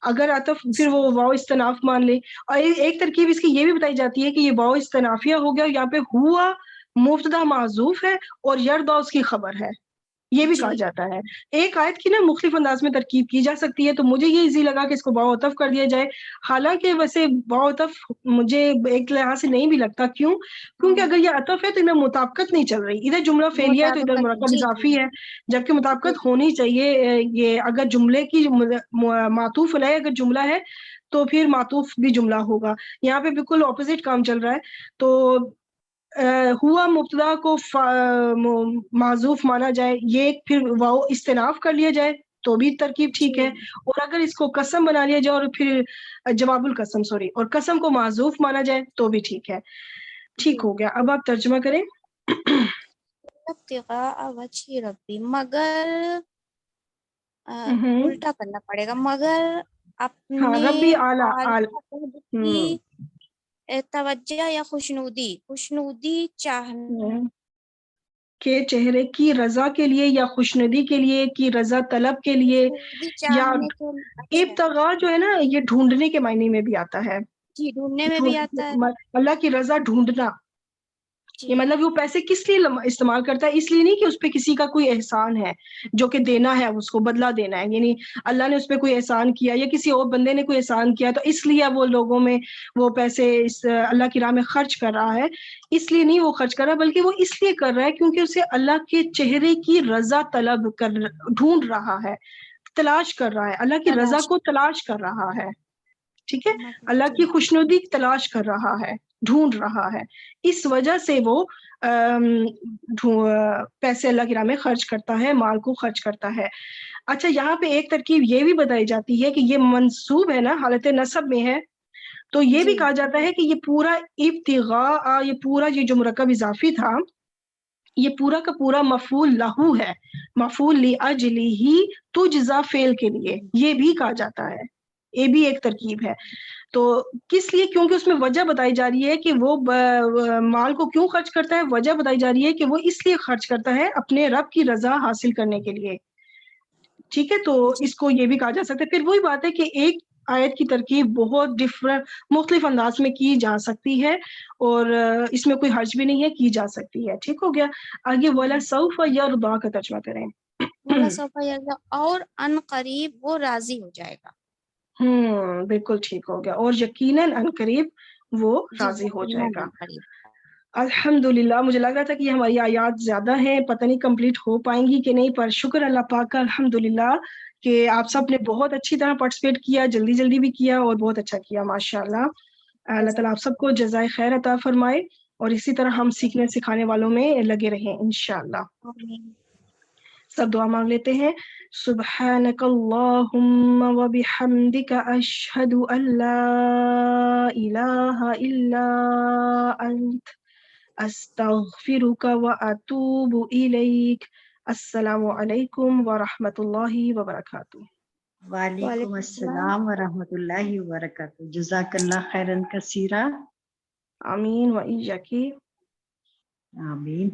اگر عطف پھر وہ واو استناف مان لے. اور ایک ترکیب اس کی یہ بھی بتائی جاتی ہے کہ یہ واو استنافیہ ہو گیا یہاں پہ ہوا مبتدا معذوف ہے اور یرضا اس کی خبر ہے. یہ بھی جی. کہا جاتا ہے. ایک آیت کی نا مختلف انداز میں ترکیب کی جا سکتی ہے تو مجھے یہ ایزی لگا کہ اس کو واو عطف کر دیا جائے. حالانکہ ویسے واو عطف مجھے ایک لحاظ سے نہیں بھی لگتا. کیوں؟ کیونکہ اگر یہ عطف ہے تو ادھر مطابقت نہیں چل رہی. ادھر جملہ فعلیہ ہے تو ادھر مطابقت. مرکب جی جی اضافی ہے جبکہ جی. مطابقت ہونی چاہیے. یہ اگر جملے کی معطوف علیہ اگر جملہ ہے تو پھر معطوف بھی جملہ ہوگا. یہاں پہ بالکل اپوزٹ کام چل رہا ہے. تو ہوا مبتدا کو معذوف مانا جائے یہ پھر واو استناف کر لیا جائے تو بھی ترکیب ٹھیک ہے. جی. اور اگر اس کو قسم بنا لیا جائے اور پھر جواب القسم اور قسم کو معذوف مانا جائے تو بھی ٹھیک ہے. ٹھیک جی. ہو گیا. اب آپ ترجمہ کریں. ابتغاء وجہ ربی مگر ہوں الٹا کرنا پڑے گا. مگر ہاں اپنے ربی اعلیٰ کی توجہ یا خوشنودی چاہنے کے چہرے کی رضا کے لیے یا خوشنودی کے لیے کی رضا طلب کے لیے بھی یا چاہنے کے اچھا ابتغاء جو ہے نا یہ ڈھونڈنے کے معنی میں بھی آتا ہے. جی ڈھونڈنے میں بھی آتا ہے اللہ کی رضا ڈھونڈنا. جی یہ مطلب وہ پیسے کس لیے استعمال کرتا ہے؟ اس لیے نہیں کہ اس پہ کسی کا کوئی احسان ہے جو کہ دینا ہے، اس کو بدلہ دینا ہے، یعنی اللہ نے اس پہ کوئی احسان کیا یا کسی اور بندے نے کوئی احسان کیا تو اس لیے وہ لوگوں میں وہ پیسے اس اللہ کی راہ میں خرچ کر رہا ہے. اس لیے نہیں وہ خرچ کر رہا بلکہ وہ اس لیے کر رہا ہے کیونکہ اسے اللہ کے چہرے کی رضا طلب ڈھونڈ رہا ہے، تلاش کر رہا ہے، اللہ کی رضا کو تلاش کر رہا ہے. ٹھیک ہے، اللہ کی خوشنودی تلاش کر رہا ہے، ڈھونڈ رہا ہے. اس وجہ سے وہ پیسے اللہ کی راہ میں خرچ کرتا ہے، مال کو خرچ کرتا ہے. اچھا یہاں پہ ایک ترکیب یہ بھی بتائی جاتی ہے کہ یہ منصوب ہے نا، حالت نصب میں ہے، تو یہ بھی کہا جاتا ہے کہ یہ پورا ابتغاء، یہ پورا یہ جو مرکب اضافی تھا یہ پورا کا پورا مفعول لہو ہے، مفعول لاجلہ تجزا فعل کے لیے یہ بھی کہا جاتا ہے. یہ بھی ایک ترکیب ہے. تو کس لیے؟ کیونکہ اس میں وجہ بتائی جا رہی ہے کہ وہ مال کو کیوں خرچ کرتا ہے. وجہ بتائی جا رہی ہے کہ وہ اس لیے خرچ کرتا ہے اپنے رب کی رضا حاصل کرنے کے لیے. ٹھیک ہے، تو اس کو یہ بھی کہا جا سکتا ہے. پھر وہی بات ہے کہ ایک آیت کی ترکیب بہت مختلف انداز میں کی جا سکتی ہے اور اس میں کوئی حرج بھی نہیں ہے، کی جا سکتی ہے. ٹھیک ہو گیا. آگے وَلَسَوْفَ يَرْضَىٰ کا ترجمہ کریں. وَلَسَوْفَ يَرْضَىٰ اور ان قریب وہ راضی ہو جائے گا. بالکل ٹھیک ہو گیا. اور یقیناً ان قریب وہ راضی ہو جائے گا. الحمدللہ. مجھے لگ رہا تھا کہ یہ ہماری آیات زیادہ ہیں، پتہ نہیں کمپلیٹ ہو پائیں گی کہ نہیں، پر شکر اللہ پاک کا الحمدللہ کہ آپ سب نے بہت اچھی طرح پارٹیسپیٹ کیا، جلدی جلدی بھی کیا اور بہت اچھا کیا ماشاءاللہ. اللہ تعالیٰ آپ سب کو جزائے خیر عطا فرمائے اور اسی طرح ہم سیکھنے سکھانے والوں میں لگے رہیں انشاءاللہ. سب دعا مانگ لیتے ہیں. سبحانک اللہم و بحمدک اشہد ان لا الہ الا انت استغفرک و اتوب الیک. السلام علیکم ورحمۃ اللہ وبرکاتہ. وعلیکم السلام ورحمۃ اللہ وبرکاتہ. جزاک اللہ خیرن کثیرا. آمین و ایاکی. آمین.